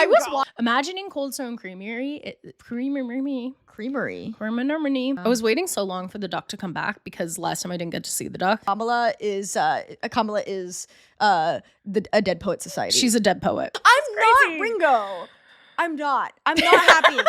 I was imagining Cold Stone Creamery. Creamery. I was waiting so long for the duck to come back because last time I didn't get to see the duck. Kamala is a dead poet society. She's a dead poet. I'm not Ringo. I'm not happy.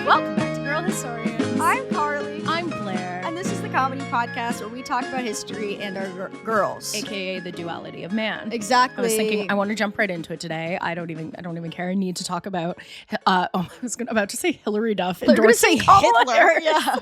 Welcome back to Girl Historians. I'm Carley. I'm Blair. And this is the comedy podcast where we talk about history and our girls. AKA the duality of man. Exactly. I was thinking I want to jump right into it today. I don't even care. I need to talk about I was about to say Hillary Duff endorsing Hitler. Yeah.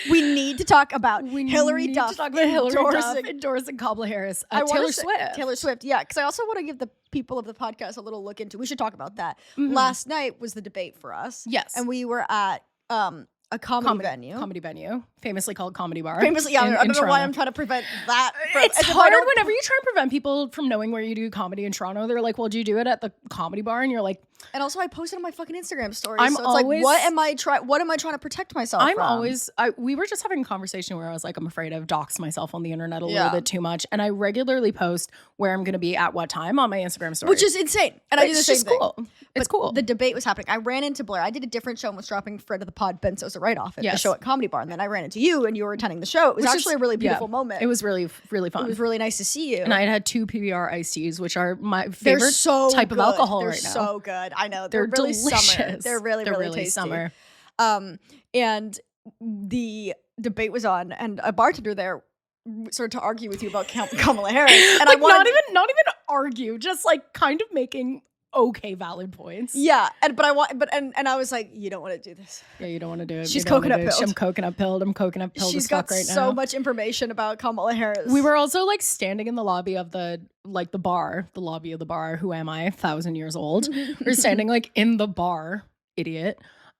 We need to talk about Hillary Duff endorsing Kamala Harris. Taylor Swift. Yeah, because I also want to give the people of the podcast a little look into. We should talk about that. Last night was the debate for us. Yes, and we were at a comedy venue, famously called Comedy Bar. I don't know why I'm trying to prevent that. It's hard whenever you try and prevent people from knowing where you do comedy in Toronto. They're like, well, do you do it at the Comedy Bar? And you're like... And also I posted on my fucking Instagram story. What am I trying to protect myself from? We were just having a conversation where I was like, I'm afraid I've doxed myself on the internet a little bit too much. And I regularly post where I'm going to be at what time on my Instagram story. Which is insane. And I do the same thing. Cool. It's cool. The debate was happening. I ran into Blair. I did a different show and was dropping friend of the pod, Ben Sosa, right off at the show at Comedy Bar. And then I ran into you and you were attending the show. It was actually a really beautiful moment. It was really, really fun. It was really nice to see you. And I had 2 PBR iced teas, which are my favorite type of alcohol right now. They're so good. I know. They're really delicious. Summer. They're really tasty. Summer. And the debate was on, and a bartender there started to argue with you about Kamala Harris. And like, not even argue, just like kind of making valid points. Yeah, and I was like, you don't want to do this. Yeah, you don't want to do it. She's coconut pilled. I'm coconut pilled. I'm coconut pilled. She's got right so much information about Kamala Harris. We were also like standing in the lobby of the lobby of the bar. Who am I? 1,000 years old. We're standing like in the bar, idiot.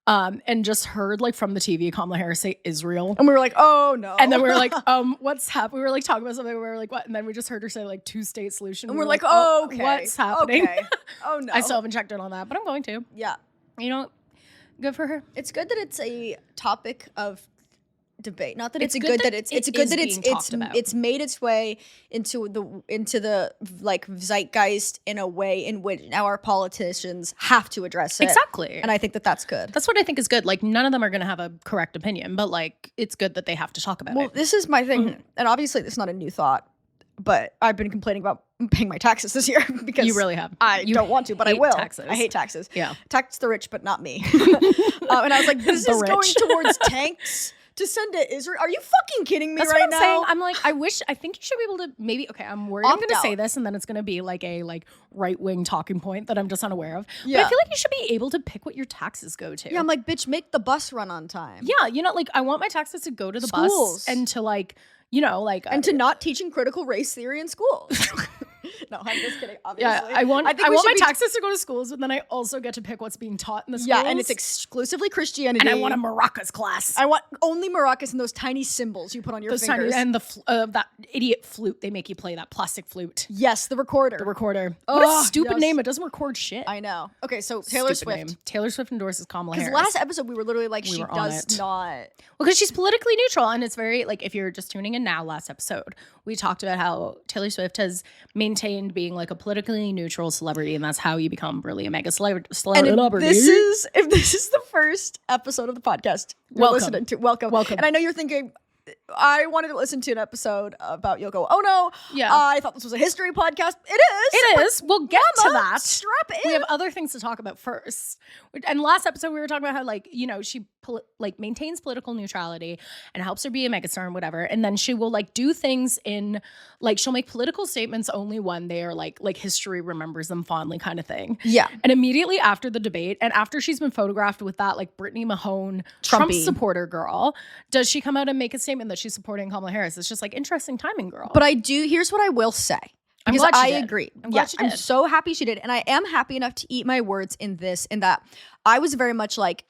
And just heard like from the TV Kamala Harris say Israel. And we were like, oh no. And then we were like, what's happening? We were like talking about something. We were like, what? And then we just heard her say like 2-state solution. And we're like, oh, okay. What's happening? Okay. Oh no. I still haven't checked in on that, but I'm going to. Yeah. You know, good for her. It's good that it's a topic of debate. Not that it's made its way into the like zeitgeist in a way in which now our politicians have to address it. Exactly. And I think that's good. That's what I think is good. Like none of them are going to have a correct opinion, but like it's good that they have to talk about it. Well, this is my thing. And obviously this is not a new thought, but I've been complaining about paying my taxes this year because you really have. I don't want to, but I will. Taxes. I hate taxes. Yeah. Tax the rich, but not me. And I was like, this is going towards tanks to send to Israel. Are you fucking kidding me? That's right what I'm now? saying. I'm like, I think you should be able to maybe, okay, I'm worried I'm going to say this and then it's going to be like a right-wing talking point that I'm just unaware of. Yeah. But I feel like you should be able to pick what your taxes go to. Yeah, I'm like, bitch, make the bus run on time. Yeah, you know, like I want my taxes to go to the bus and to like, you know, like. And to not teaching critical race theory in schools. No, I'm just kidding. Obviously, yeah, I want my taxes to go to schools, but then I also get to pick what's being taught in the schools. Yeah, and it's exclusively Christianity. And I want a maracas class. I want only maracas and those tiny cymbals you put on your fingers. And that idiot flute they make you play, that plastic flute. Yes, the recorder. Oh, what a stupid name! It doesn't record shit. I know. Okay, so Taylor Swift. Taylor Swift endorses Kamala Harris. Because last episode we were literally like, she does not. Well, because she's politically neutral, and it's very like if you're just tuning in now. Last episode we talked about how Taylor Swift has maintained being like a politically neutral celebrity, and that's how you become really a mega celebrity. And if this is the first episode of the podcast you're listening to, welcome. And I know you're thinking, I wanted to listen to an episode about Yoko Ono. Yeah. I thought this was a history podcast. It is. We'll get to that. Strap in. We have other things to talk about first. And last episode we were talking about how like, you know, she maintains political neutrality and helps her be a megastar and whatever. And then she will like do things in like, she'll make political statements only when they are like history remembers them fondly kind of thing. Yeah. And immediately after the debate and after she's been photographed with that like Brittany Mahone Trump supporter girl, does she come out and make a statement that she's supporting Kamala Harris? It's just like interesting timing, girl. But here's what I will say. Because I agree. I'm so happy she did. And I am happy enough to eat my words in this, in that I was very much like,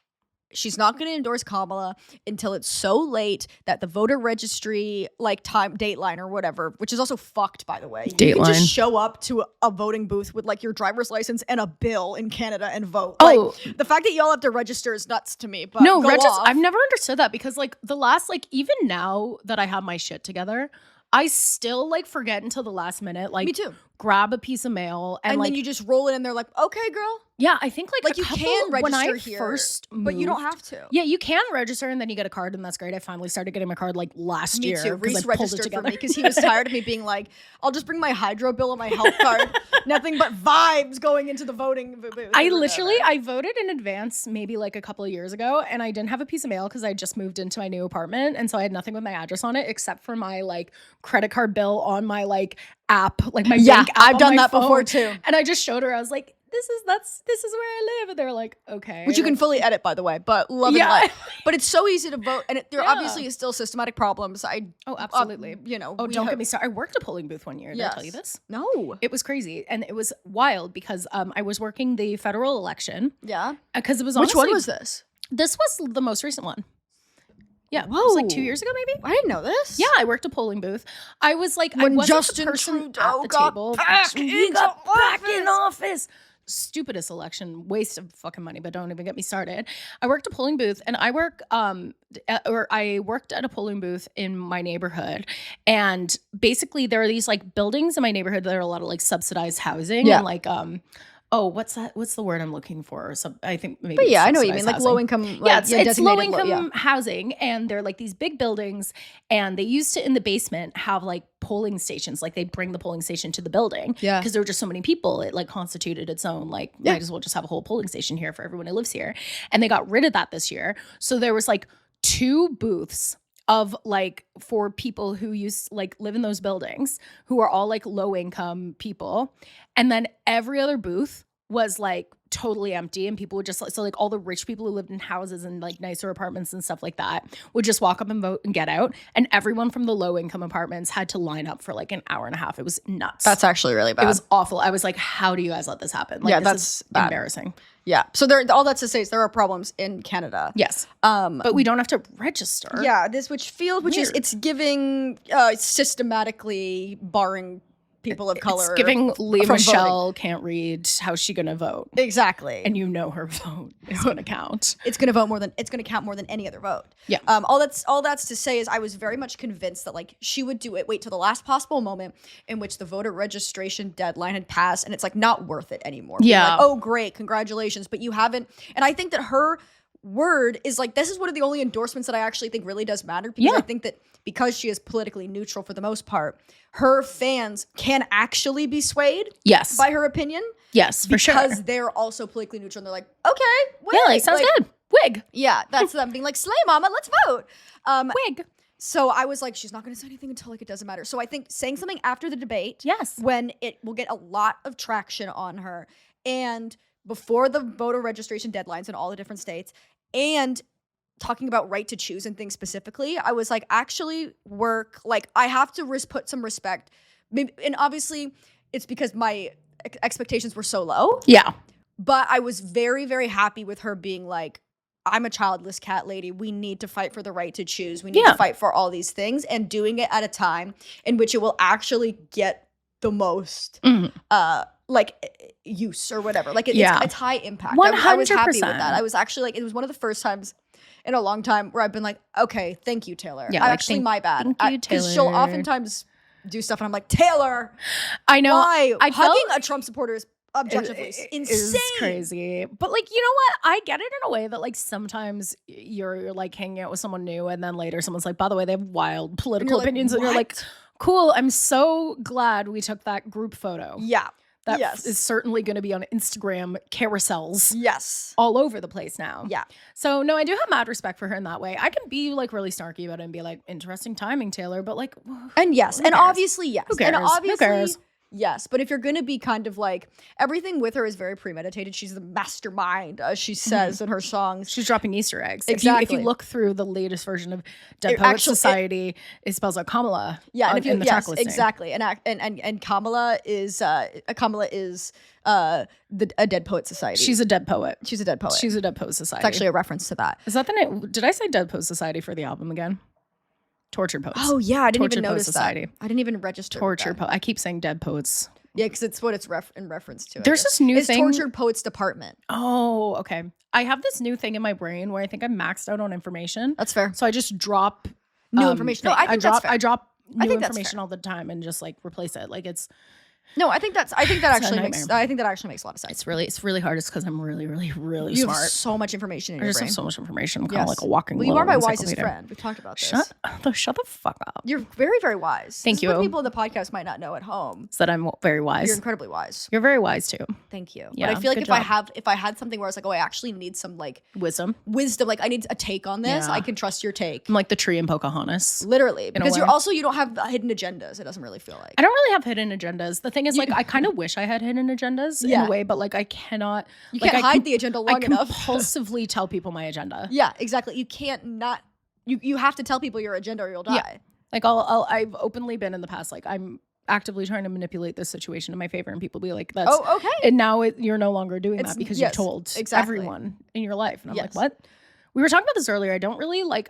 she's not going to endorse Kamala until it's so late that the voter registry, like dateline or whatever, which is also fucked, by the way. Dateline. You can just show up to a voting booth with like your driver's license and a bill in Canada and vote. Oh, like, the fact that y'all have to register is nuts to me. But no, I've never understood that, because like the last, like even now that I have my shit together, I still like forget until the last minute. Like, me too. Grab a piece of mail and like, then you just roll it in. They're like, okay, girl. Yeah, I think like you can register when I here, first moved, but you don't have to. Yeah, you can register and then you get a card, and that's great. I finally started getting my card like last year. Me too. Reese registered for me because he was tired of me being like, I'll just bring my hydro bill and my health card. Nothing but vibes going into the voting booth. I voted in advance maybe like a couple of years ago, and I didn't have a piece of mail because I just moved into my new apartment, and so I had nothing with my address on it except for my like credit card bill on my like app, like my bank app. I've done that phone. before too. And I just showed her. I was like, this is where I live, and they're like, okay, which you can fully edit, by the way, but love it. Like, but it's so easy to vote, and there obviously is still systematic problems. Absolutely. Don't get me started. I worked a polling booth one year. Did I tell you this? No, it was crazy, and it was wild because I was working the federal election. Yeah, because it was honestly, which one was this? This was the most recent one. Yeah, whoa. It was like 2 years ago, maybe. I didn't know this. Yeah, I worked a polling booth. I was like, when I wasn't Justin the person Trudeau at the got table. He got back in office. Stupidest election, waste of fucking money, but don't even get me started. I worked a polling booth, and I worked at a polling booth in my neighborhood, and basically there are these like buildings in my neighborhood that are a lot of like subsidized housing, and like what's that? What's the word I'm looking for? I think maybe. But I know what you mean, like low income. Like, it's low income housing, and they're like these big buildings, and they used to in the basement have like polling stations. Like they bring the polling station to the building, because there were just so many people. It like constituted its own like might as well just have a whole polling station here for everyone who lives here. And they got rid of that this year, so there was like 2 booths of like for people who used like live in those buildings who are all like low income people, and then every other booth was like totally empty, and people would just so like all the rich people who lived in houses and like nicer apartments and stuff like that would just walk up and vote and get out, and everyone from the low income apartments had to line up for like an hour and a half. It was nuts. That's actually really bad. It was awful. I was like, how do you guys let this happen? Like, that's embarrassing. Yeah. So all that's to say is there are problems in Canada. Yes. But we don't have to register. Yeah. It's giving systematically barring people of color. It's giving Leah Michelle can't read. How's she going to vote? Exactly. And her vote is going to count. It's going to count more than any other vote. Yeah. All that's to say is I was very much convinced that like she would wait till the last possible moment in which the voter registration deadline had passed, and it's like not worth it anymore. Yeah. Like, oh great, congratulations, but you haven't. And I think that her word is like, this is one of the only endorsements that I actually think really does matter, because I think that because she is politically neutral for the most part, her fans can actually be swayed by her opinion. Yes, for sure. Because they're also politically neutral, and they're like, okay, wig. Yeah, like, sounds good. Wig. Yeah, that's them being like, slay mama, let's vote. Wig. So I was like, she's not going to say anything until like it doesn't matter. So I think saying something after the debate, when it will get a lot of traction on her, and before the voter registration deadlines in all the different states, and talking about right to choose and things specifically, I was like, actually work. Like I have to put some respect. Maybe, and obviously it's because my expectations were so low. Yeah. But I was very, very happy with her being like, I'm a childless cat lady. We need to fight for the right to choose. We need to fight for all these things, and doing it at a time in which it will actually get the most like use or whatever. Like it's high impact. 100%. I was happy with that. I was actually like, it was one of the first times in a long time where I've been like, okay, thank you, Taylor. Yeah, actually, my bad. Thank you, Taylor. Because she'll oftentimes do stuff, and I'm like, Taylor, I know. Why? Hugging a Trump supporter is objectively insane. It's crazy. But like, you know what? I get it in a way that like sometimes you're like hanging out with someone new, and then later someone's like, by the way, they have wild political opinions, and you're like, cool. I'm so glad we took that group photo. Yeah. That is certainly going to be on Instagram carousels. Yes. All over the place now. Yeah. So, no, I do have mad respect for her in that way. I can be like really snarky about it and be like, interesting timing, Taylor, but like. And yes. And obviously, yes. Who cares? And obviously, who cares? Yes, but if you're going to be kind of like, everything with her is very premeditated. She's the mastermind, as she says in her songs. She's dropping Easter eggs. Exactly. If you look through the latest version of Dead Poets Society, it spells out Kamala. Yeah, and if you, in the track listing. Exactly. And Kamala is a Dead Poet Society. She's a dead poet. She's a dead poet. She's a Dead Poet Society. It's actually a reference to that. Is that the name? Did I say Dead Poet Society for the album again? Tortured Poets. Oh yeah, I didn't Tortured even notice Society. that. I didn't even register. Tortured Poets. I keep saying Dead Poets. Yeah, because it's what it's in reference to. There's this new thing. Tortured Poets Department. Oh, okay. I have this new thing in my brain where I think I'm maxed out on information. That's fair. So I just drop new information. No, I think that's fair. I drop new information all the time and just like replace it. Like it's. No, I think that actually makes a lot of sense. It's really hard. It's because I'm really smart. You have so much information in your brain. I just have so much information. I'm kind of like a walking. Well, you are my wisest friend. We've talked about this. Shut the fuck up. You're very, very wise. Thank you. What people in the podcast might not know at home is that I'm very wise. You're incredibly wise. You're very wise too. Thank you. Yeah, but I feel like if I had something where I was like, oh, I actually need some like wisdom, like I need a take on this. I can trust your take. I'm like the tree in Pocahontas, literally, because you don't have hidden agendas. It doesn't really feel like. I don't really have hidden agendas. The thing is, like, I kind of wish I had hidden agendas in a way, but like I cannot. You can't hide the agenda long enough. I compulsively tell people my agenda. Yeah, exactly. You can't not. You have to tell people your agenda or you'll die. Yeah. Like I've openly been in the past. Like I'm actively trying to manipulate this situation in my favor, and people be like, "That's okay." And now you're no longer doing that because you've told everyone in your life. And I'm like, what? We were talking about this earlier. I don't really like.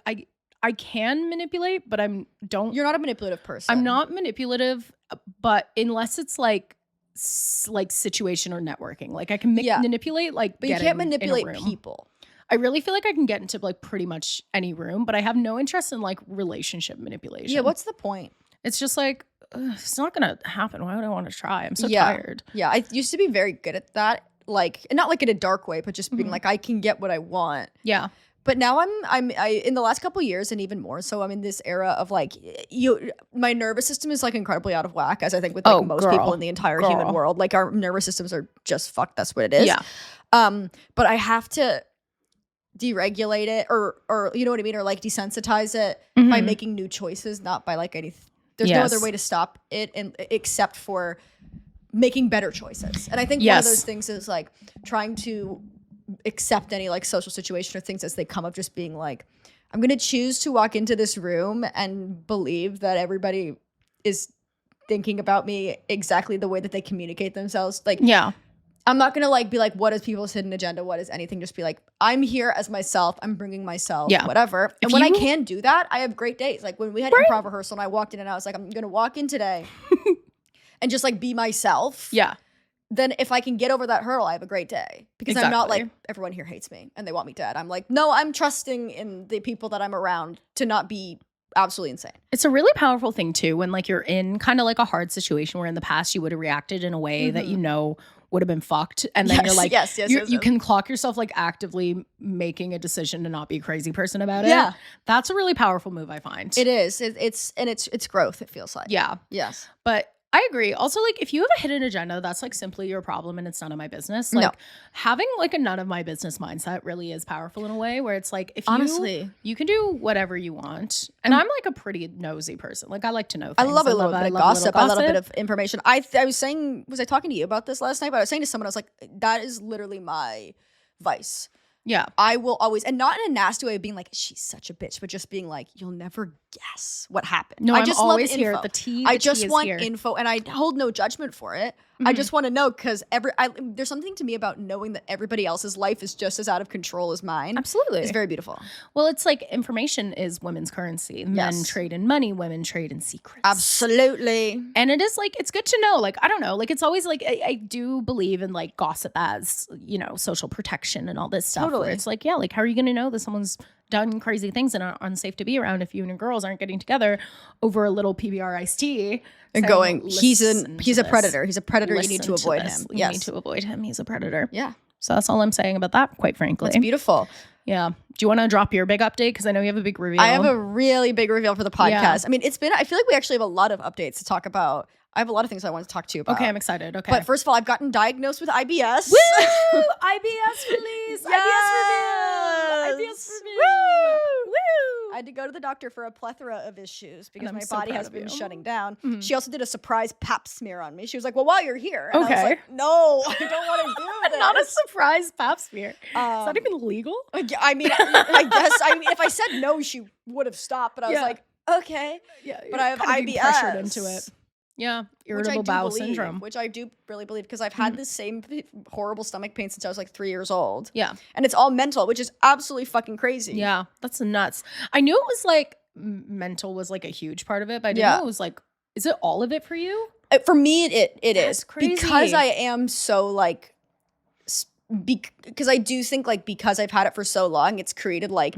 I can manipulate, but You're not a manipulative person. I'm not manipulative, but unless it's like situation or networking, like I can manipulate, like, but you can't manipulate people. I really feel like I can get into like pretty much any room, but I have no interest in like relationship manipulation. Yeah, what's the point? It's just like it's not gonna happen. Why would I want to try? I'm so tired. Yeah, I used to be very good at that, like not like in a dark way, but just being like I can get what I want. Yeah. But now I'm in the last couple of years and even more so I'm in this era of like my nervous system is like incredibly out of whack, as I think with like most people in the entire human world. Like our nervous systems are just fucked. That's what it is. Yeah. But I have to deregulate it or you know what I mean, or like desensitize it by making new choices, not by like any. There's no other way to stop it except for making better choices. And I think one of those things is like trying to accept any like social situation or things as they come up, just being like, I'm going to choose to walk into this room and believe that everybody is thinking about me exactly the way that they communicate themselves. Like, I'm not going to like be like, what is people's hidden agenda? What is anything? Just be like, I'm here as myself. I'm bringing myself, whatever. And when I can do that, I have great days. Like when we had improv rehearsal and I walked in and I was like, I'm going to walk in today and just like be myself. Yeah. Then if I can get over that hurdle, I have a great day. Because I'm not like, everyone here hates me and they want me dead. I'm like, no, I'm trusting in the people that I'm around to not be absolutely insane. It's a really powerful thing too, when like you're in kind of like a hard situation where in the past you would have reacted in a way that you know would have been fucked. And then you're like, you can clock yourself like actively making a decision to not be a crazy person about it. Yeah. That's a really powerful move, I find. It is. It's growth, it feels like. Yeah. Yes. But I agree. Also, like, if you have a hidden agenda, that's like simply your problem and it's none of my business. Like, having like a none of my business mindset really is powerful in a way where it's like, if you can do whatever you want. And I'm like a pretty nosy person. Like, I like to know things. I love a little bit of gossip. I love a bit of information. I was saying, was I talking to you about this last night? But I was saying to someone, I was like, that is literally my vice. Yeah. I will always, and not in a nasty way of being like, she's such a bitch, but just being like, you'll never guess what happened. No, I just I'm always love here. Info. The tea I just want here. Info, and I hold no judgment for it. I just want to know because there's something to me about knowing that everybody else's life is just as out of control as mine. Absolutely. It's very beautiful. Well, it's like information is women's currency. Men trade in money, women trade in secrets. Absolutely. And it is like, it's good to know. Like, I don't know. Like, it's always like, I do believe in like gossip as, you know, social protection and all this stuff. Totally. Where it's like, yeah, like, how are you going to know that someone's done crazy things and are unsafe to be around if you and your girls aren't getting together over a little PBR iced tea and going, he's a predator. He's a predator. You need to avoid him. You need to avoid him. He's a predator. Yeah. So that's all I'm saying about that, quite frankly. It's beautiful. Yeah. Do you want to drop your big update? Because I know you have a big reveal. I have a really big reveal for the podcast. Yeah. I mean, I feel like we actually have a lot of updates to talk about. I have a lot of things I want to talk to you about. Okay, I'm excited. Okay. But first of all, I've gotten diagnosed with IBS. Woo! IBS release. Yes! IBS reveal. IBS reveal. Woo! I had to go to the doctor for a plethora of issues because my so body has proud of been you. shutting down. Mhm. She also did a surprise pap smear on me. She was like, well, while you're here. And I was Okay. like, no, I don't want to do this. Not a surprise pap smear. Is that even legal? I mean, I guess, if I said no, she would have stopped. But I was like, okay. Yeah, but I have IBS. Pressured into it. Yeah, irritable bowel syndrome. Which I do really believe because I've had this same horrible stomach pain since I was like 3 years old. Yeah. And it's all mental, which is absolutely fucking crazy. Yeah, that's nuts. I knew it was like mental was like a huge part of it, but I didn't know it was like, is it all of it for you? For me, it is. Crazy. Because I am so like, because I do think like because I've had it for so long, it's created like,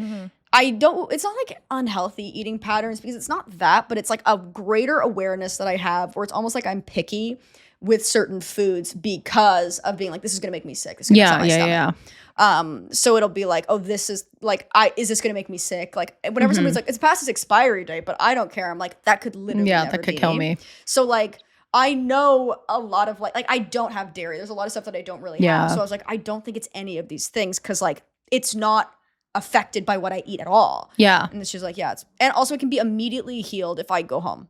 it's not like unhealthy eating patterns because it's not that, but it's like a greater awareness that I have where it's almost like I'm picky with certain foods because of being like, this is going to make me sick. This is going to upset my stomach. So it'll be like, oh, this is like, is this going to make me sick? Like whenever somebody's like, it's past its expiry date, but I don't care. I'm like, that could literally never that could be. kill me. So like, I know a lot of like I don't have dairy. There's a lot of stuff that I don't really have. So I was like, I don't think it's any of these things because like, it's not affected by what I eat at all. Yeah. And she's like, yeah, and also it can be immediately healed if I go home.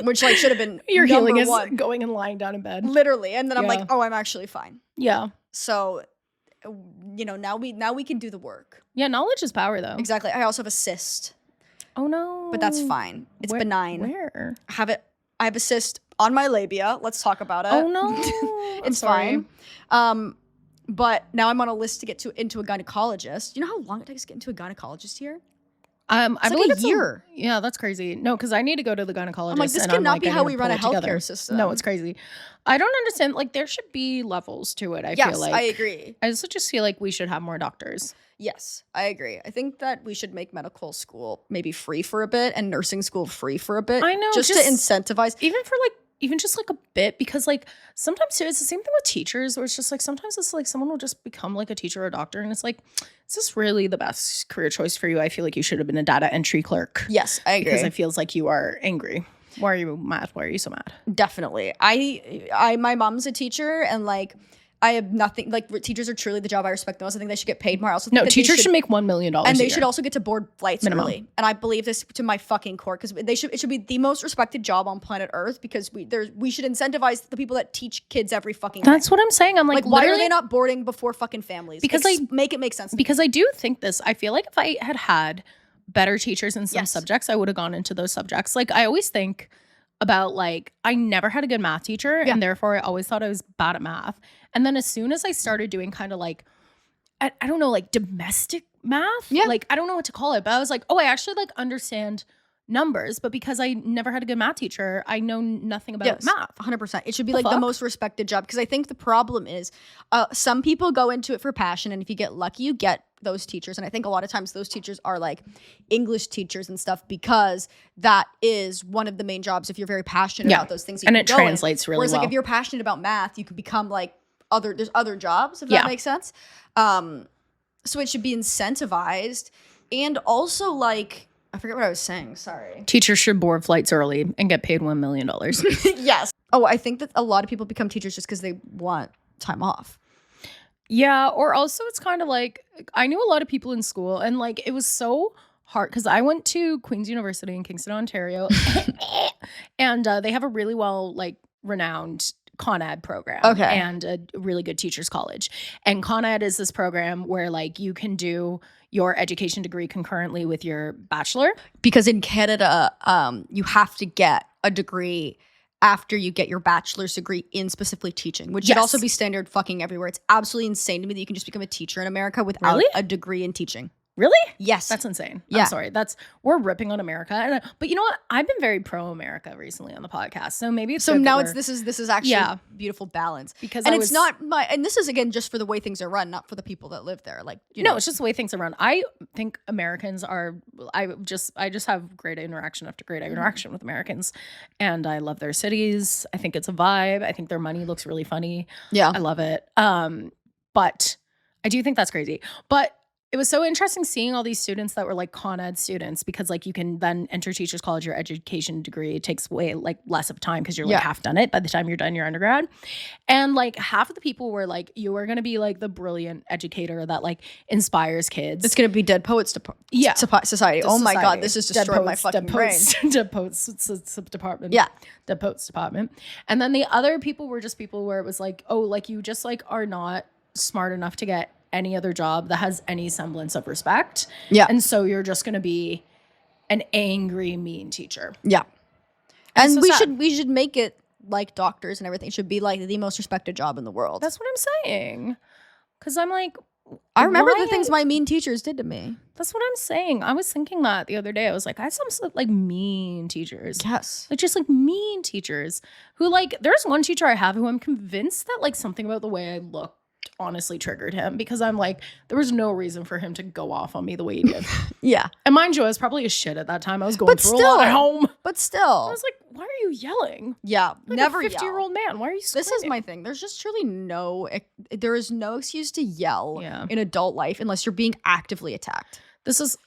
Which like should have been your healing is one. Going and lying down in bed. Literally. And then I'm like, oh, I'm actually fine. Yeah. So, now we can do the work. Yeah, knowledge is power though. Exactly. I also have a cyst. Oh no. But that's fine. It's benign. Where? I have a cyst on my labia. Let's talk about it. Oh no. It's fine. But now I'm on a list to get into a gynecologist. You know how long it takes to get into a gynecologist here? I believe it's a year. Yeah, that's crazy. No, because I need to go to the gynecologist. I'm like, this cannot be how we run a healthcare system. No, it's crazy. I don't understand. Like, there should be levels to it. I feel like. I agree. I also just feel like we should have more doctors. Yes, I agree. I think that we should make medical school maybe free for a bit and nursing school free for a bit. I know. Just to incentivize. Even just like a bit, because like sometimes too, it's the same thing with teachers where it's just like sometimes it's like someone will just become like a teacher or a doctor and it's like, is this really the best career choice for you? I feel like you should have been a data entry clerk. Yes, I agree. Because it feels like you are angry. Why are you mad? Why are you so mad? Definitely. My mom's a teacher and like I have nothing, like teachers are truly the job I respect the most. I think they should get paid more. I also think teachers should make $1 million a year. And they should also get to board flights early. And I believe this to my fucking core because it should be the most respected job on planet Earth because we should incentivize the people that teach kids every fucking day. That's what I'm saying. I'm like why are they not boarding before fucking families? Because make it make sense. Because I do think this. I feel like if I had better teachers in some subjects, I would have gone into those subjects. Like I always think about like I never had a good math teacher and therefore I always thought I was bad at math. And then as soon as I started doing kind of like I don't know, like domestic math, like I don't know what to call it, but I was like, oh, I actually like understand numbers, but because I never had a good math teacher, I know nothing about math. 100%. It should be the most respected job because I think the problem is some people go into it for passion and if you get lucky, you get those teachers. And I think a lot of times those teachers are like English teachers and stuff because that is one of the main jobs if you're very passionate about those things. And it translates really well. Whereas like if you're passionate about math, you could become like there's other jobs, if that makes sense. So it should be incentivized and also like I forget what I was saying. Sorry. Teachers should board flights early and get paid $1 million. Yes. Oh, I think that a lot of people become teachers just because they want time off. Yeah. Or also it's kind of like, I knew a lot of people in school and like, it was so hard because I went to Queen's University in Kingston, Ontario. And they have a really well like renowned Con Ed program and a really good teachers college. And Con Ed is this program where like you can do your education degree concurrently with your bachelor. Because in Canada, you have to get a degree after you get your bachelor's degree in specifically teaching, which should also be standard fucking everywhere. It's absolutely insane to me that you can just become a teacher in America without a degree in teaching. Really? Yes. That's insane. Yeah. I'm sorry. We're ripping on America. But you know what? I've been very pro-America recently on the podcast. So maybe it's now this is actually a beautiful balance. Because it's not and this is again just for the way things are run, not for the people that live there. Like no, it's just the way things are run. I think Americans are I just have great interaction after great interaction with Americans. And I love their cities. I think it's a vibe. I think their money looks really funny. Yeah. I love it. But I do think that's crazy. But it was so interesting seeing all these students that were like con ed students, because like you can then enter teachers college, your education degree. It takes way like less of time because you're like half done it by the time you're done your undergrad. And like half of the people were like, you are going to be like the brilliant educator that like inspires kids. It's going to be Dead Poets Society. Oh my God, this has destroyed my fucking brain. Dead Poets Department. Yeah. Dead Poets Department. And then the other people were just people where it was like, oh, like you just like are not smart enough to get any other job that has any semblance of respect. Yeah. And so you're just going to be an angry, mean teacher. Yeah. And so we should make it like doctors and everything. It should be like the most respected job in the world. That's what I'm saying. Because I'm like, I remember the things my mean teachers did to me. That's what I'm saying. I was thinking that the other day. I was like, I have some like mean teachers. Yes. Like just like mean teachers who like, there's one teacher I have who I'm convinced that like something about the way I look honestly triggered him, because I'm like, there was no reason for him to go off on me the way he did. Yeah. And mind you, I was probably a shit at that time. I was going through a lot at home. But still. I was like, why are you yelling? Yeah. Like never a 50-year-old man. Why are you screaming? This is my thing. There's just truly there is no excuse to yell in adult life unless you're being actively attacked.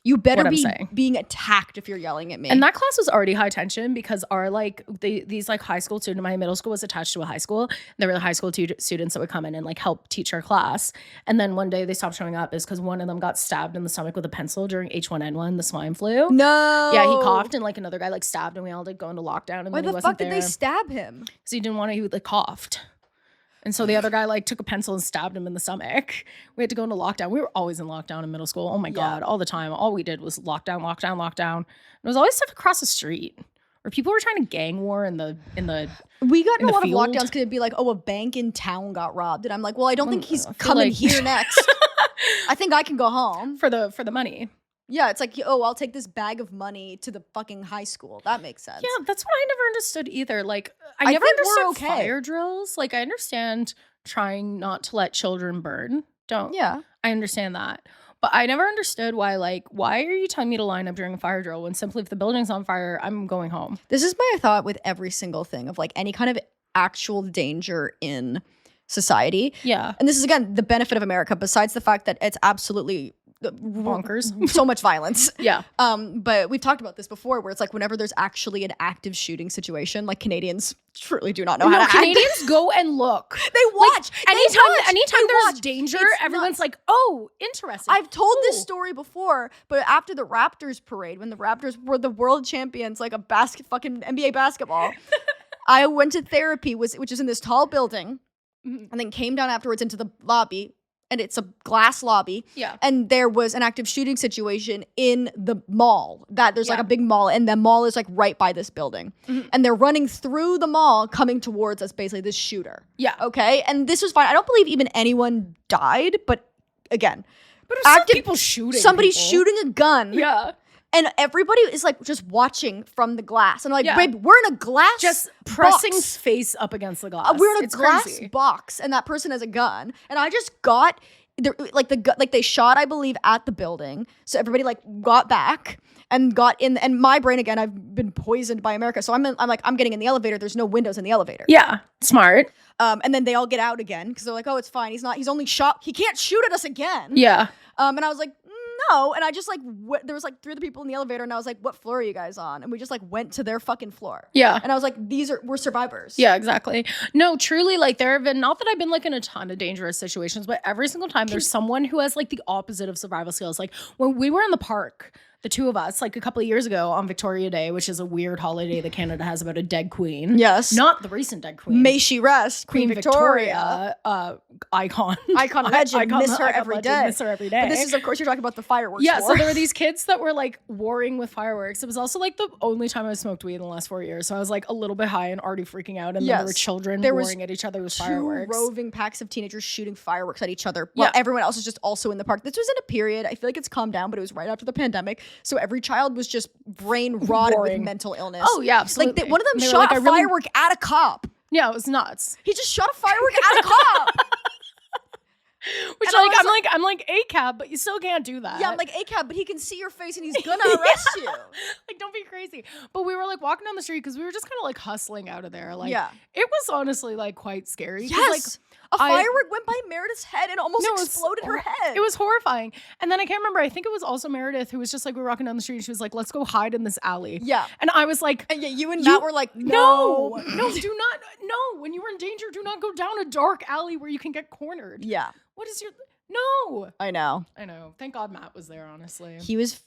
You better be being attacked if you're yelling at me. And that class was already high tension because our like these like high school students, my middle school was attached to a high school. And there were the high school students that would come in and like help teach our class. And then one day they stopped showing up is because one of them got stabbed in the stomach with a pencil during H1N1, the swine flu. No. Yeah, he coughed and like another guy like stabbed and we all like go into lockdown. And why the fuck did they stab him? Because he didn't want to. He like coughed. And so the other guy like took a pencil and stabbed him in the stomach. We had to go into lockdown. We were always in lockdown in middle school. Oh my God, all the time. All we did was lockdown. And it was always stuff across the street where people were trying to gang war in the We got in a lot field. of lockdowns because it'd be like, oh, a bank in town got robbed. And I'm like, well, I don't think he's coming here next. I think I can go home. For the money. Yeah, it's like, oh, I'll take this bag of money to the fucking high school. That makes sense. Yeah, that's what I never understood either. Like, I never understood fire drills. Like, I understand trying not to let children burn. I understand that. But I never understood why are you telling me to line up during a fire drill when simply if the building's on fire, I'm going home. This is my thought with every single thing of like any kind of actual danger in society. Yeah. And this is, again, the benefit of America, besides the fact that it's absolutely bonkers. So much violence. Yeah. But we've talked about this before where it's like whenever there's actually an active shooting situation, like Canadians truly do not know how to act. Canadians go and look. They watch. Like, anytime there's danger, everyone's like, oh, interesting. I've told this story before, but after the Raptors parade, when the Raptors were the world champions, like a fucking NBA basketball, I went to therapy, which is in this tall building, and then came down afterwards into the lobby. And it's a glass lobby. Yeah. And there was an active shooting situation in the mall. There's like a big mall, and the mall is like right by this building. Mm-hmm. And they're running through the mall, coming towards us, basically this shooter. Yeah. Okay. And this was fine. I don't believe even anyone died, but again, but it was people shooting. Somebody's shooting a gun. Yeah. And everybody is like just watching from the glass. And I'm like, babe, we're in a glass just pressing face up against the glass. We're in a glass box, and that person has a gun. And I just got they shot, I believe, at the building. So everybody like got back and got in. And my brain, again, I've been poisoned by America. So I'm like, I'm getting in the elevator. There's no windows in the elevator. Yeah, smart. And then they all get out again because they're like, oh, it's fine. He's only shot. He can't shoot at us again. Yeah. And I was like, no. And I just like, there was like 3 other people in the elevator, and I was like, what floor are you guys on? And we just like went to their fucking floor. Yeah. And I was like, we're survivors. Yeah, exactly. No, truly, like there have been, not that I've been like in a ton of dangerous situations, but every single time there's someone who has like the opposite of survival skills. Like when we were in the park, the two of us, like a couple of years ago on Victoria Day, which is a weird holiday that Canada has about a dead queen. Yes. Not the recent dead queen. May she rest. Queen Victoria. Icon legend. Miss her every day. Miss her every day. But this is, of course, you're talking about the fireworks war. So there were these kids that were like warring with fireworks. It was also like the only time I smoked weed in the last 4 years. So I was like a little bit high and already freaking out. And then there were children warring at each other with fireworks. Roving packs of teenagers shooting fireworks at each other. While everyone else is just also in the park. This was in a period, I feel like it's calmed down, but it was right after the pandemic. So every child was just brain rotted with mental illness. Oh yeah, absolutely. Like one of them shot a firework at a cop. Yeah, it was nuts. He just shot a firework at a cop. Which I'm like ACAB, but you still can't do that. Yeah, I'm like ACAB, but he can see your face and he's gonna arrest you. Like, don't be crazy. But we were like walking down the street because we were just kind of like hustling out of there. Like, it was honestly like quite scary. Yes. Like, A firework went by Meredith's head and almost exploded her head. It was horrifying. And then I can't remember. I think it was also Meredith who was just like, we were walking down the street and she was like, let's go hide in this alley. Yeah. And I was like, and you and Matt were like, no, do not. No, when you were in danger, do not go down a dark alley where you can get cornered. Yeah. What is your... No. I know. Thank God Matt was there, honestly. He was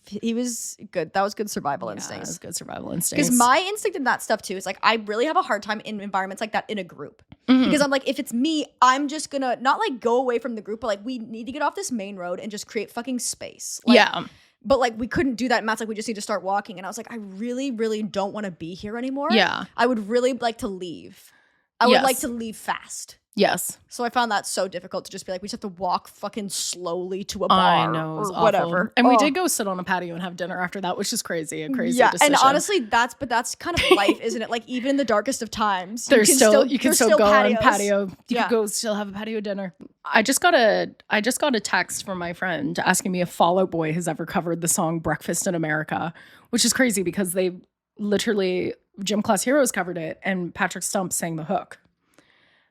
good. That was good survival instincts. That was good survival instincts. Because my instinct in that stuff too is like, I really have a hard time in environments like that in a group. Because I'm like, if it's me, I'm just gonna not like go away from the group, but like we need to get off this main road and just create fucking space. Like, yeah. But like we couldn't do that. And Matt's like, we just need to start walking. And I was like, I really, really don't want to be here anymore. Yeah. I would really like to leave. I would like to leave fast. Yes. So I found that so difficult to just be like, we just have to walk fucking slowly to a bar or whatever. And we did go sit on a patio and have dinner after that, which is crazy. A crazy decision. And honestly, that's kind of life, isn't it? Like even in the darkest of times, you can still go patios. on patio. You can go still have a patio dinner. I just got a text from my friend asking me if Fall Out Boy has ever covered the song Breakfast in America, which is crazy because they literally Gym Class Heroes covered it and Patrick Stump sang the hook.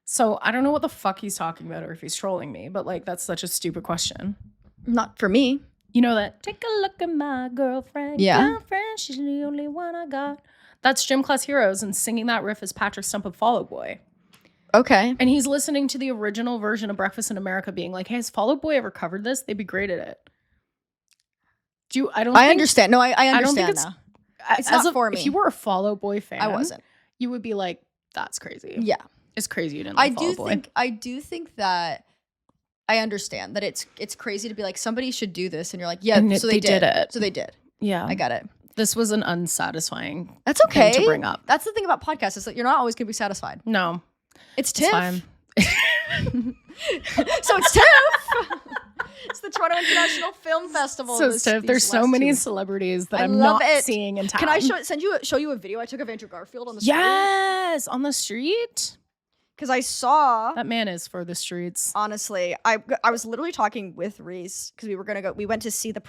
So I don't know what the fuck he's talking about or if he's trolling me, but like that's such a stupid question. Not for me. You know that? Take a look at my girlfriend. Girlfriend, she's the only one I got. That's Gym Class Heroes, and singing that riff is Patrick Stump of Fall Out Boy. Okay. And he's listening to the original version of Breakfast in America, being like, "Hey, has Fall Out Boy ever covered this? They'd be great at it." I understand. No, I understand now. It's not for me. If you were a Fall Out Boy fan, I wasn't. You would be like, "That's crazy." Yeah. It's crazy you didn't like Fall Out Boy. I do think that I understand that it's crazy to be like, somebody should do this, and you're like, yeah, and so they did it. So they did. Yeah. I got it. This was an unsatisfying That's okay. thing to bring up. That's the thing about podcasts, is that you're not always going to be satisfied. No. It's TIFF. Fine. So it's TIFF. It's the Toronto International Film Festival. So it's TIFF. There's so many celebrities that I'm not seeing in town. Can I show you a video I took of Andrew Garfield on the street? Yes, on the street. Because I saw that man is for the streets. Honestly, I was literally talking with Reese because we went to see the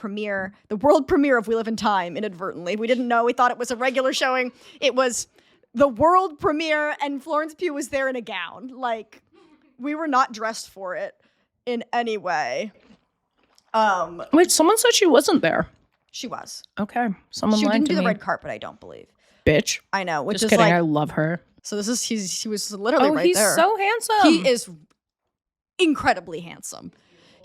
world premiere of We Live in Time inadvertently. We didn't know. We thought it was a regular showing. It was the world premiere, and Florence Pugh was there in a gown. Like, we were not dressed for it in any way. Wait, someone said she wasn't there. She was. Okay, someone she lied didn't to do me. The red carpet, I don't believe. Bitch. I know. Which Just is kidding. like, I love her. So this is he was literally right he's there. So handsome. He is incredibly handsome.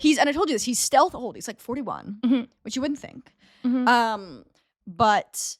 And I told you this, he's stealth old. He's like 41, which you wouldn't think. But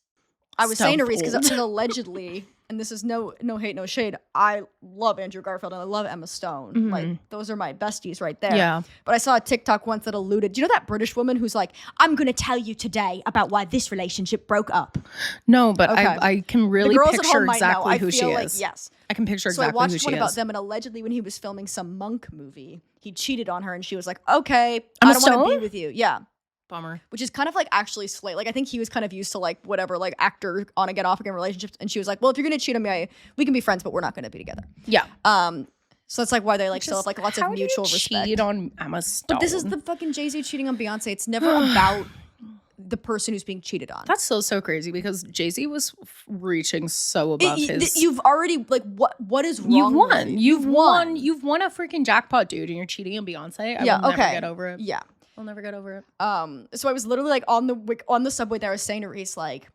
I was saying to Reese, because allegedly, and this is no hate, no shade, I love Andrew Garfield and I love Emma Stone. Like, those are my besties right there. Yeah. But I saw a TikTok once that alluded, do you know that British woman who's like, I'm going to tell you today about why this relationship broke up? No, but okay. I can really picture exactly who she like, is. Yes. I can picture exactly who she is. So I watched one about them, and allegedly when he was filming some Monk movie, he cheated on her and she was like, okay, I don't want to be with you. Yeah. Bummer. Which is kind of like actually slate. Like, I think he was kind of used to like whatever, like actor on again, off again relationships. And she was like, well, if you're going to cheat on me, we can be friends, but we're not going to be together. Yeah. So that's like why they like still have like lots of mutual respect. Cheat on Emma Stone. But this is the fucking Jay-Z cheating on Beyonce. It's never about the person who's being cheated on. That's still so crazy because Jay-Z was reaching so above his. You've already like what is wrong? You've won. You've won a freaking jackpot, dude, and you're cheating on Beyonce. I will never get over it. Yeah. I'll never get over it. So I was literally like on the subway there, I was saying to Reese, like,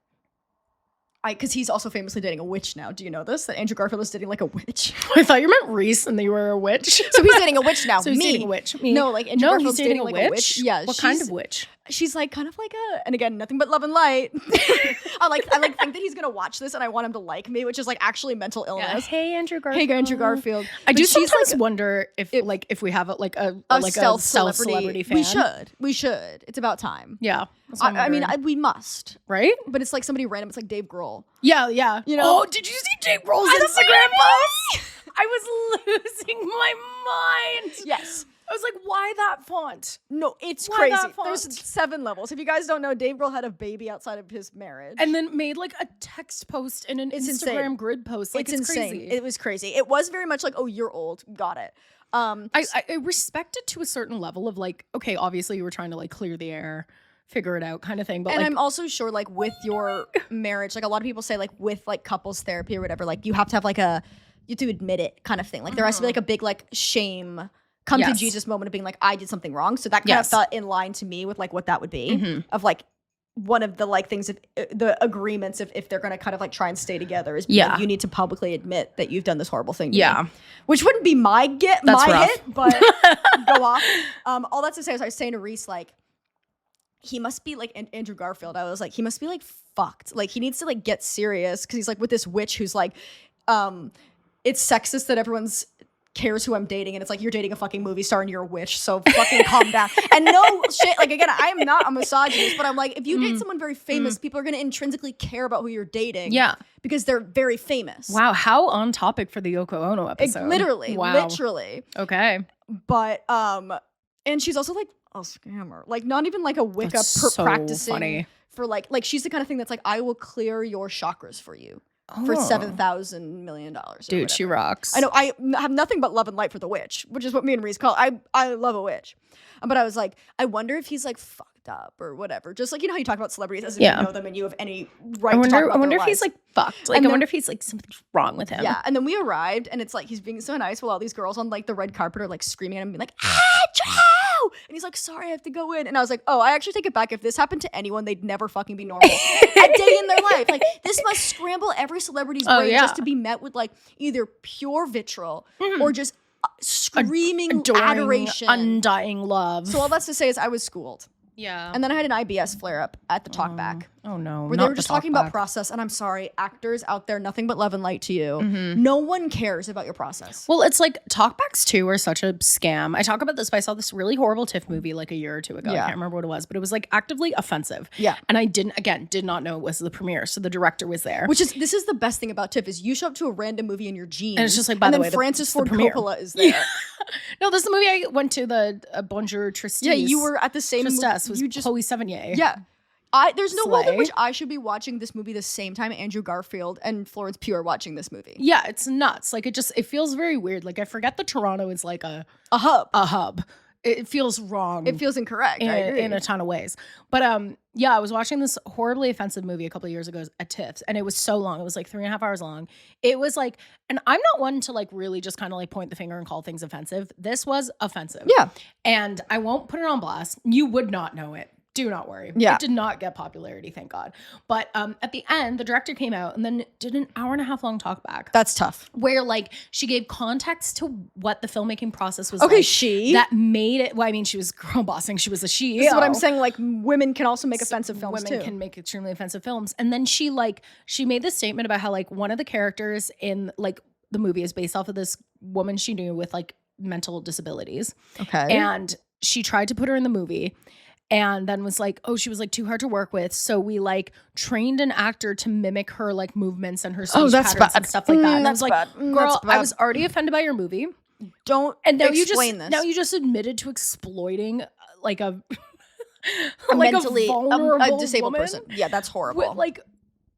because he's also famously dating a witch now. Do you know this? That Andrew Garfield is dating like a witch. I thought you meant Reese and that you were a witch. So he's dating a witch now. So he's dating a witch. Me. No, like Andrew Garfield's he's dating like a witch. Yeah. What kind of witch? She's like kind of like and again, nothing but love and light. I think that he's gonna watch this and I want him to like me, which is like actually mental illness. Yeah. Hey, Andrew Garfield. Hey, Andrew Garfield. I do sometimes wonder if we have a stealth celebrity fan. We should. It's about time. Yeah. I mean, we must. Right? But it's like somebody random. It's like Dave Grohl. Yeah, yeah. You know? Oh, did you see Dave Grohl's Instagram post? I was losing my mind. Yes. I was like, why that font? No, it's crazy. There's 7 levels. If you guys don't know, Dave Grohl had a baby outside of his marriage. And then made like a text post and an Instagram grid post. Like, it's insane. Crazy. It was crazy. It was very much like, oh, you're old. Got it. I respect it to a certain level of like, okay, obviously you were trying to like clear the air, figure it out kind of thing. But I'm also sure like with your marriage, like a lot of people say like with like couples therapy or whatever, like you have to have like a you have to admit it kind of thing. Like there has to be like a big like shame come to Jesus moment of being like, I did something wrong. So that kind of felt in line to me with like what that would be of like one of the like things, the agreements if they're going to kind of like try and stay together is like, you need to publicly admit that you've done this horrible thing to me. Which wouldn't be my hit, but go off. All that's to say is I was saying to Reese, like, he must be like Andrew Garfield. I was like, he must be like fucked. Like he needs to like get serious because he's like with this witch who's like, it's sexist that everyone's cares who I'm dating, and it's like, you're dating a fucking movie star and you're a witch, so fucking calm down. And no shit, like again, I am not a misogynist, but I'm like, if you date someone very famous, people are going to intrinsically care about who you're dating, because they're very famous. Wow, how on topic for the Yoko Ono episode. Literally. Okay. But and she's also like a scammer, like not even like a Wicca practicing funny. For like she's the kind of thing that's like, I will clear your chakras for you. For $7,000 million. Dude, she rocks. I know. I have nothing but love and light for the witch, which is what me and Reese call. I love a witch. But I was like, I wonder if he's like fucked up or whatever. Just like, you know how you talk about celebrities as if you know them and you have any right to talk about I wonder their if he's like fucked. Like, I wonder if he's like something's wrong with him. Yeah. And then we arrived and it's like, he's being so nice while all these girls on like the red carpet are like screaming at him and being like, Joe! And he's like, sorry, I have to go in. And I was like, oh, I actually take it back. If this happened to anyone, they'd never fucking be normal a day in their life. Like, this must scramble every celebrity's brain just to be met with like either pure vitriol or just screaming adoration, undying love. So all that's to say is I was schooled. Yeah. And then I had an IBS flare up at the talkback. Oh no. Where they were just talking about process. And I'm sorry, actors out there, nothing but love and light to you. No one cares about your process. Well, it's like talkbacks too are such a scam. I talk about this, but I saw this really horrible TIFF movie like a year or two ago. I can't remember what it was, but it was like actively offensive. Yeah. And I did not know it was the premiere. So the director was there. This is the best thing about TIFF is you show up to a random movie in your jeans. And it's just like, by the way, Francis Ford Coppola is there. No, this is the movie I went to, the Bonjour Tristes. Yeah, you were at the same movie. Was Chloe Sevigny. Yeah. There's no world in which I should be watching this movie the same time Andrew Garfield and Florence Pugh are watching this movie. Yeah, it's nuts. Like it feels very weird. Like I forget that Toronto is like a hub. It feels wrong. It feels incorrect. I agree. In a ton of ways. But I was watching this horribly offensive movie a couple of years ago at TIFF, and it was so long. It was like 3.5 hours long. It was like, and I'm not one to like really just kind of like point the finger and call things offensive. This was offensive. Yeah. And I won't put it on blast. You would not know it. Do not worry. Yeah. It did not get popularity, thank God. But at the end, the director came out and then did an 1.5 hour long talk back. That's tough. Where like she gave context to what the filmmaking process was like. That made it, well, I mean, she was girl bossing. She was a she. This is what I'm saying. Like women can also make offensive films too. Women can make extremely offensive films. And then she made this statement about how like one of the characters in like the movie is based off of this woman she knew with like mental disabilities. Okay. And she tried to put her in the movie. And then was like, oh, she was like too hard to work with. So we like trained an actor to mimic her like movements and her speech patterns and stuff like that. And I was like, girl, I was already offended by your movie. Don't explain this. Now you just admitted to exploiting like a mentally vulnerable disabled woman. person. Yeah, that's horrible. Like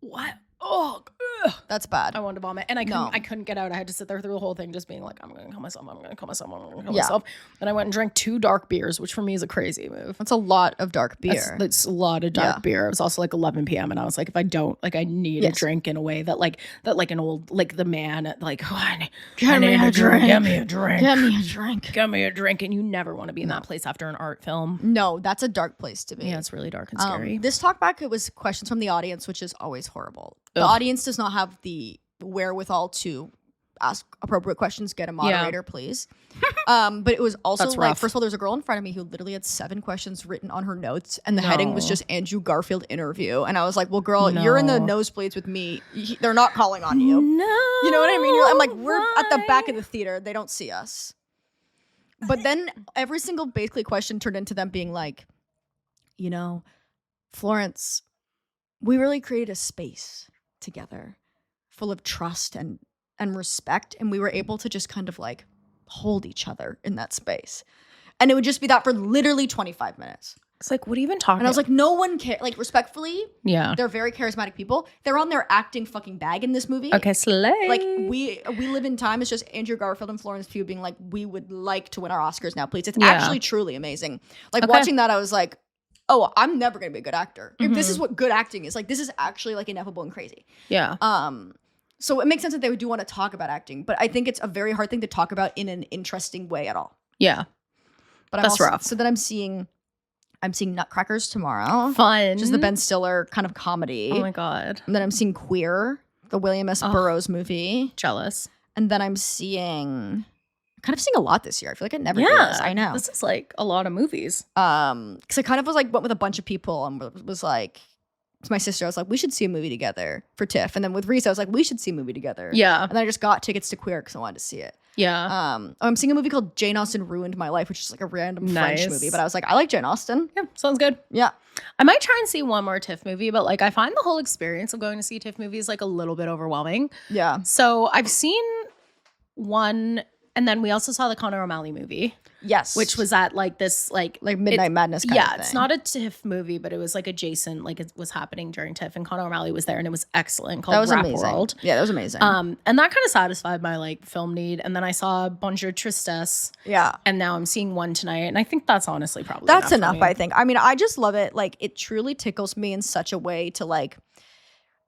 what? Oh, ugh. That's bad. I wanted to vomit, and I couldn't get out. I had to sit there through the whole thing, just being like, I'm gonna kill myself. Then I went and drank 2 dark beers, which for me is a crazy move. That's a lot of dark beer. That's a lot of dark beer. It was also like 11 p.m. and I was like, if I don't, like, I need a drink in a way that like an old, like the man, like, oh, I need a drink. Give me a drink. Give me a drink. Give me a drink. And you never want to be in that place after an art film. No, that's a dark place to be. Yeah, it's really dark and scary. This talkback, it was questions from the audience, which is always horrible. The audience does not have the wherewithal to ask appropriate questions. Get a moderator, please. But it was also That's like, rough. first of all, there's a girl in front of me who literally had 7 questions written on her notes, and the heading was just Andrew Garfield interview. And I was like, well, girl, you're in the nosebleeds with me. They're not calling on you. No. You know what I mean? I'm like, we're at the back of the theater. They don't see us. But then every single basically question turned into them being like, you know, Florence, we really created a space together full of trust and respect, and we were able to just kind of like hold each other in that space, and it would just be that for literally 25 minutes. It's like, what are you even talking And I was like, no one cares. Like, respectfully, they're very charismatic people. They're on their acting fucking bag in this movie. Okay, slay. Like, we live in time. It's just Andrew Garfield and Florence Pugh being like, we would like to win our Oscars now, please. It's actually truly amazing. Like, watching that, I was like, oh, I'm never gonna be a good actor. If this is what good acting is, like, this is actually like ineffable and crazy. Yeah. So it makes sense that they do want to talk about acting, but I think it's a very hard thing to talk about in an interesting way at all. Yeah. But that's rough. So then I'm seeing Nutcrackers tomorrow. Fun. Which is the Ben Stiller kind of comedy. Oh my God. And then I'm seeing Queer, the William S. Burroughs movie. Jealous. And then I'm seeing a lot this year. I feel like I never do this. I know. This is like a lot of movies. Because I kind of went with a bunch of people and was like, to my sister, I was like, we should see a movie together for TIFF. And then with Reese, I was like, we should see a movie together. Yeah. And then I just got tickets to Queer because I wanted to see it. Yeah. I'm seeing a movie called Jane Austen Ruined My Life, which is like a random French movie. But I was like, I like Jane Austen. Yeah, sounds good. Yeah. I might try and see one more TIFF movie, but like I find the whole experience of going to see TIFF movies like a little bit overwhelming. Yeah. So I've seen one, and then we also saw the Conor O'Malley movie. Yes. Which was at like this like Midnight Madness kind of thing. It's not a TIFF movie, but it was like adjacent, like it was happening during TIFF, and Conor O'Malley was there, and it was excellent, called That was Rap amazing. World. Yeah, that was amazing. And that kind of satisfied my like film need. And then I saw Bonjour Tristesse. Yeah. And now I'm seeing one tonight, and I think that's honestly probably that's enough enough, I think. I mean, I just love it. Like, it truly tickles me in such a way to like,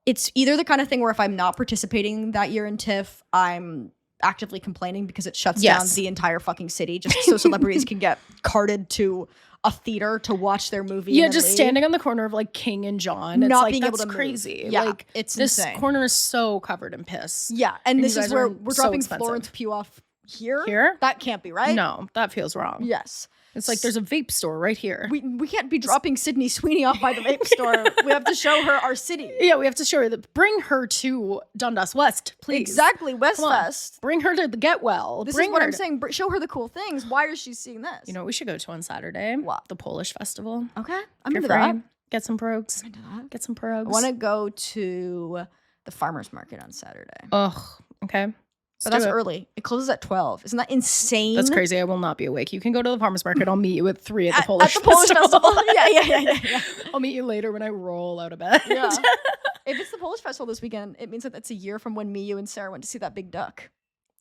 it's either the kind of thing where if I'm not participating that year in TIFF, I'm actively complaining because it shuts down the entire fucking city just so celebrities can get carted to a theater to watch their movie. Yeah, just standing on the corner of like King and John. It's not like, being able that's to crazy. Move. Yeah, like it's this insane. corner is so covered in piss. Yeah, and this is where we're so dropping expensive. Florence Pugh off here. Here? That can't be right. No, that feels wrong. Yes. It's like there's a vape store right here. We can't be dropping Sydney Sweeney off by the vape store. We have to show her our city. Yeah, we have to show her that. Bring her to Dundas West, please. Exactly, Westfest. Bring her to the Get Well. This is what I'm saying. Show her the cool things. Why is she seeing this? You know what we should go to on Saturday? What? The Polish festival. Okay, I'm into free. that. Get some pierogs. I'm into that. Get some pierogs. I want to go to the farmer's market on Saturday. Ugh, okay. But that's early. It closes at 12. Isn't that insane? That's crazy. I will not be awake. You can go to the farmer's market. I'll meet you at 3 at the Polish festival. Yeah. I'll meet you later when I roll out of bed. Yeah. If it's the Polish festival this weekend, it means that it's a year from when me, you, and Sarah went to see that big duck.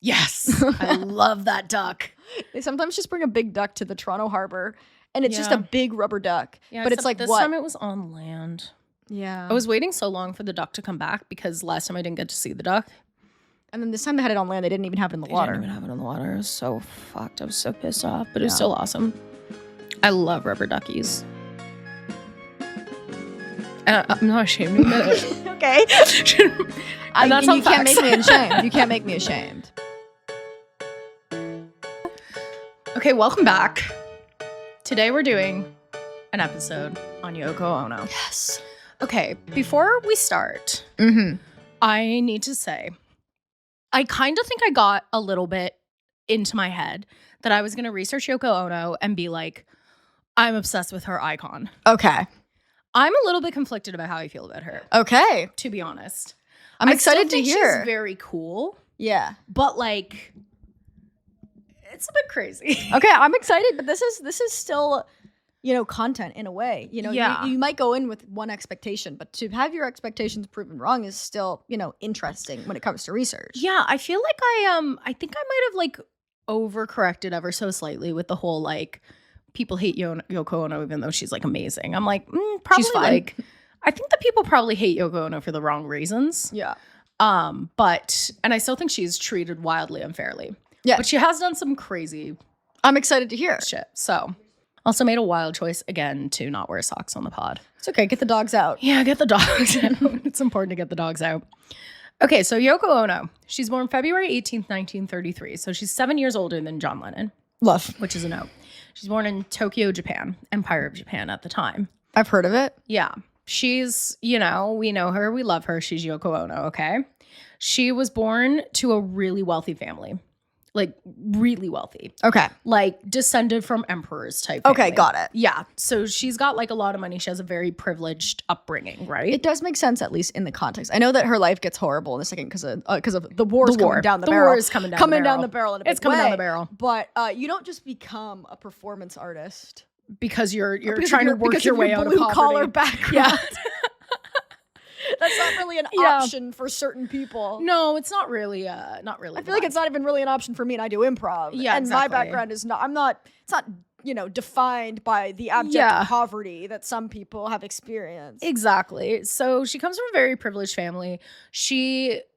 Yes. I love that duck. They sometimes just bring a big duck to the Toronto harbor, and it's just a big rubber duck. Yeah, but it's like this what? time it was on land. Yeah. I was waiting so long for the duck to come back because last time I didn't get to see the duck. And then this time they had it on land. They didn't even have it in the water. They didn't even have it in the water. It was so fucked. I was so pissed off, but it was still awesome. I love rubber duckies. And I'm not ashamed to admit it. Okay. And that's you can't make me ashamed. You can't make me ashamed. Okay, welcome back. Today we're doing an episode on Yoko Ono. Yes. Okay, before we start, I need to say, I kind of think I got a little bit into my head that I was going to research Yoko Ono and be like, I'm obsessed with her icon. Okay. I'm a little bit conflicted about how I feel about her. Okay. To be honest. I'm excited to hear. She's very cool. Yeah. But like, it's a bit crazy. Okay, I'm excited, but this is still, content in a way. Yeah. You might go in with one expectation, but to have your expectations proven wrong is still, interesting when it comes to research. Yeah, I feel like I think I might have like overcorrected ever so slightly with the whole like people hate Yoko Ono even though she's like amazing. I'm like, probably she's fine. Like I think that people probably hate Yoko Ono for the wrong reasons. Yeah. But I still think she's treated wildly unfairly. Yeah. But she has done some crazy I'm excited to hear. shit. So also made a wild choice again to not wear socks on the pod. It's okay. Get the dogs out. Yeah, get the dogs out. It's important to get the dogs out. Okay, so Yoko Ono. She's born February 18th, 1933. So she's 7 years older than John Lennon. Love. Which is a note. She's born in Tokyo, Japan, Empire of Japan at the time. I've heard of it. Yeah. She's, we know her. We love her. She's Yoko Ono, okay? She was born to a really wealthy family. Like, really wealthy. Okay. Like, descended from emperors type Okay, family. got it. Yeah. So she's got, like, a lot of money. She has a very privileged upbringing, right? It does make sense, at least in the context. I know that her life gets horrible in a second because of the war's coming down the barrel. The war is coming down the barrel. Down the barrel in a big It's coming way. down the barrel. But you don't just become a performance artist. Because you're trying to work your way out of blue poverty. collar background. Yeah. That's not really an option for certain people. No, it's not really. Not really. I feel like it's not even really an option for me, and I do improv. Yeah, and exactly. my background is not. I'm not. It's not. defined by the abject poverty that some people have experienced. Exactly. So she comes from a very privileged family.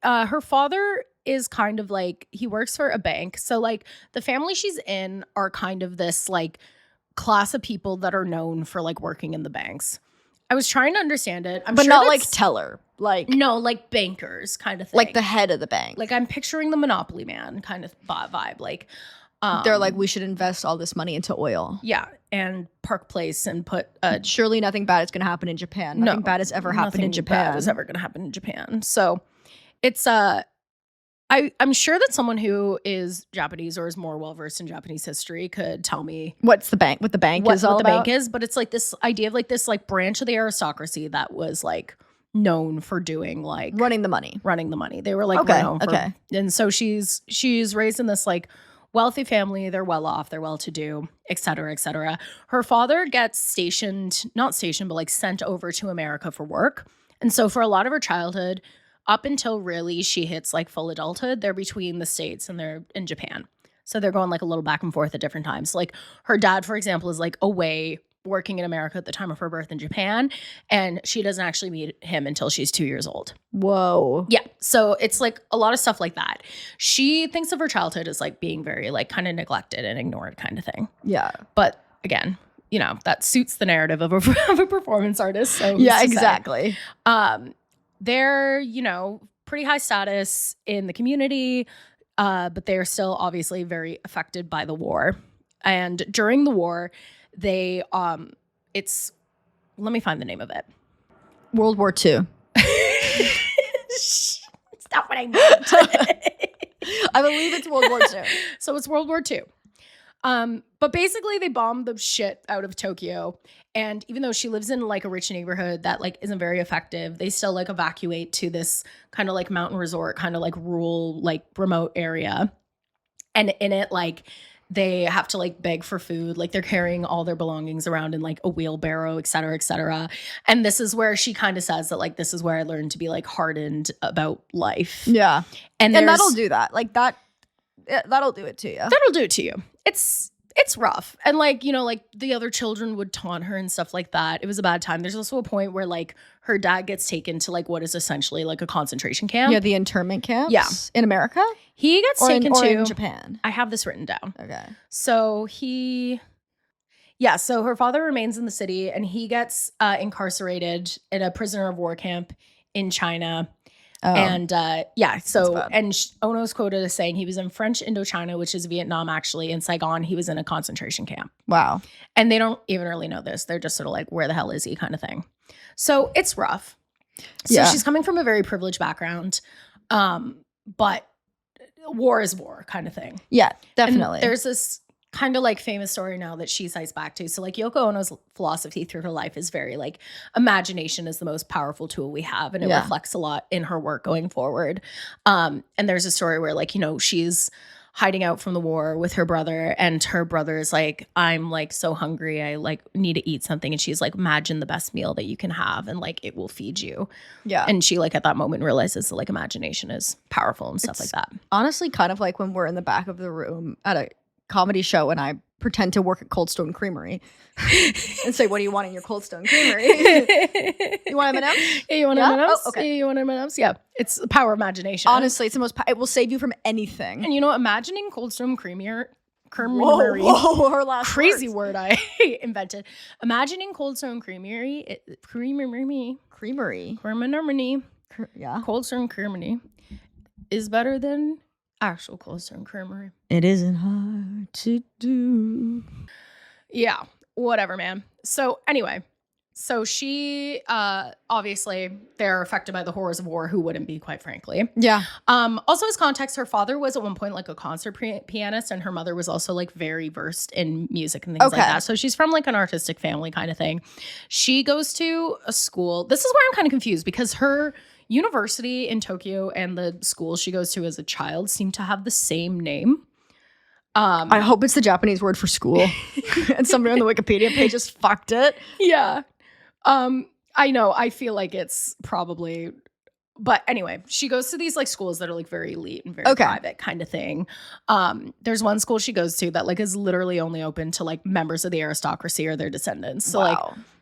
Her father is kind of like, he works for a bank. So like the family she's in are kind of this like class of people that are known for like working in the banks. I was trying to understand it. But not like teller. No, like bankers kind of thing. Like the head of the bank. Like I'm picturing the Monopoly Man kind of vibe. Like they're like, we should invest all this money into oil. Yeah, and Park Place and put surely nothing bad is going to happen in Japan. Nothing bad has ever happened in Japan. Bad is ever going to happen in Japan. So it's I'm sure that someone who is Japanese or is more well versed in Japanese history could tell me what the bank is all about. But it's like this idea of like this like branch of the aristocracy that was like known for doing like running the money. They were like renowned for, and so she's raised in this like wealthy family. They're well off, they're well to do, et cetera, et cetera. Her father gets not stationed, but like sent over to America for work. And so for a lot of her childhood, up until really she hits like full adulthood, they're between the States and they're in Japan. So they're going like a little back and forth at different times. Like her dad, for example, is like away working in America at the time of her birth in Japan, and she doesn't actually meet him until she's 2 years old. Whoa. Yeah. So it's like a lot of stuff like that. She thinks of her childhood as like being very like kind of neglected and ignored kind of thing. Yeah. But again, that suits the narrative of a performance artist. So yeah, exactly. They're, pretty high status in the community, but they're still obviously very affected by the war. And during the war, they let me find the name of it. World War II. It's not what I meant. I believe it's World War II. So it's World War II. But basically they bombed the shit out of Tokyo. And even though she lives in like a rich neighborhood that like isn't very effective, they still like evacuate to this kind of like mountain resort, kind of like rural, like remote area. And in it, like they have to like beg for food. Like they're carrying all their belongings around in like a wheelbarrow, et cetera, et cetera. And this is where she kind of says that like, this is where I learned to be like hardened about life. Yeah. And that'll do that. Like that'll do it to you. That'll do it to you. It's rough. And like, like the other children would taunt her and stuff like that. It was a bad time. There's also a point where like her dad gets taken to like what is essentially like a concentration camp. Yeah, the internment camps. Yeah. In America? He gets taken to in Japan. I have this written down. Okay. So so her father remains in the city and he gets incarcerated in a prisoner of war camp in China. Oh. And Ono's quoted as saying he was in French Indochina, which is Vietnam actually. In Saigon, he was in a concentration camp. Wow. And they don't even really know this. They're just sort of like, where the hell is he kind of thing. So it's rough. So she's coming from a very privileged background. But war is war kind of thing. Yeah, definitely. And there's this kind of like famous story now that she cites back to. So like Yoko Ono's philosophy through her life is very like imagination is the most powerful tool we have. And it reflects a lot in her work going forward. And there's a story where like, she's hiding out from the war with her brother and her brother is like, I'm like so hungry. I like need to eat something. And she's like, imagine the best meal that you can have and like it will feed you. Yeah. And she like at that moment realizes that like imagination is powerful and stuff like that. Honestly, kind of like when we're in the back of the room at a comedy show and I pretend to work at Cold Stone Creamery and say, what do you want in your Cold Stone Creamery? You want M&M's? Yeah, you want M&M's? Oh, okay. Yeah, you want M&M's? Yeah. It's the power of imagination. Honestly, it's the most, it will save you from anything. And imagining Cold Stone Creamery. Whoa, her last crazy words. Word I invented. Imagining Cold Stone Creamery. Yeah. Cold Stone Creamery is better than actual Cold Stone Creamery. It isn't hard to do. Yeah, whatever, man. So anyway, she obviously they're affected by the horrors of war. Who wouldn't be, quite frankly? Yeah. Also, as context, her father was at one point like a concert pianist, and her mother was also like very versed in music and things like that. So she's from like an artistic family kind of thing. She goes to a school. This is where I'm kind of confused because her university in Tokyo and the school she goes to as a child seem to have the same name. I hope it's the Japanese word for school. And somebody on the Wikipedia page just fucked it. Yeah. I know. I feel like it's probably But anyway, she goes to these like schools that are like very elite and very private kind of thing. There's one school she goes to that like is literally only open to like members of the aristocracy or their descendants. So like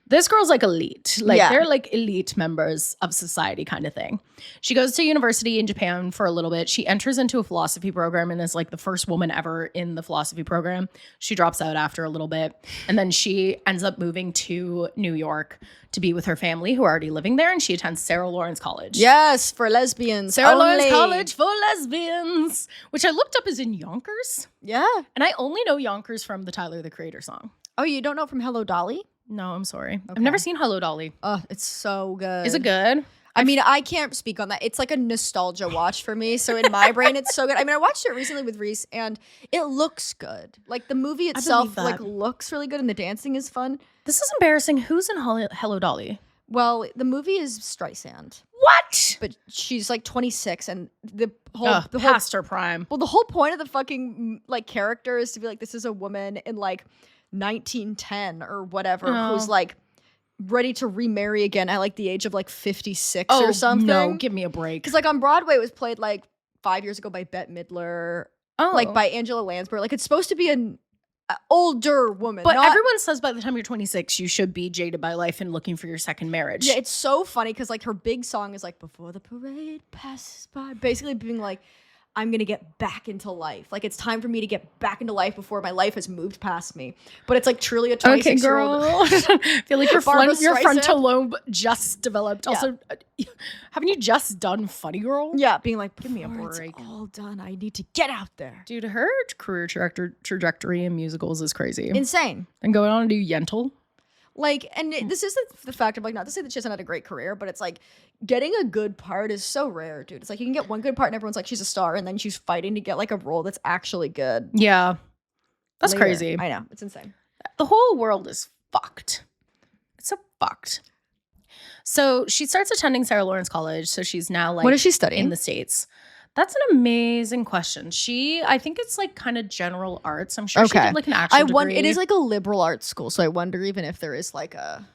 this girl's like elite. Like they're like elite members of society kind of thing. She goes to university in Japan for a little bit. She enters into a philosophy program and is like the first woman ever in the philosophy program. She drops out after a little bit. And then she ends up moving to New York to be with her family who are already living there. And she attends Sarah Lawrence College. Yes, for lesbians. Sarah Lawrence College for lesbians, which I looked up is in Yonkers. Yeah. And I only know Yonkers from the Tyler, the Creator song. Oh, you don't know from Hello Dolly? No, I'm sorry. Okay. I've never seen Hello Dolly. Oh, it's so good. Is it good? I mean, I can't speak on that. It's like a nostalgia watch for me. So in my brain, it's so good. I mean, I watched it recently with Reese and it looks good. Like the movie itself like looks really good and the dancing is fun. This is embarrassing. Who's in Hello Dolly? Well, the movie is Streisand. What? But she's like 26 and the whole past her prime. Well, the whole point of the fucking like character is to be like, this is a woman in like 1910 or whatever who's like ready to remarry again at like the age of like 56 or something. No, give me a break. Because like on Broadway it was played like 5 years ago by Bette Midler, like by Angela Lansbury. Like it's supposed to be an older woman. But everyone says by the time you're 26 you should be jaded by life and looking for your second marriage. Yeah, it's so funny because like her big song is like before the parade passes by, basically being like, I'm going to get back into life. Like, it's time for me to get back into life before my life has moved past me. But it's like truly a 26-year-old. Okay, girl. I feel like your frontal lobe just developed. Yeah. Also, haven't you just done Funny Girl? Yeah, being like, give me a break. It's all done. I need to get out there. Dude, her career trajectory in musicals is crazy. Insane. And going on to do Yentl. Like, and this is the fact of like, not to say that she hasn't had a great career, but it's like getting a good part is so rare, dude. It's like you can get one good part and everyone's like, she's a star. And then she's fighting to get like a role that's actually good. Yeah. That's crazy. I know. It's insane. The whole world is fucked. It's so fucked. So she starts attending Sarah Lawrence College. So she's now like, what is she studying in the States? That's an amazing question. I think it's like kind of general arts. I'm sure she did like an actual degree. It is like a liberal arts school, so I wonder even if there is like a.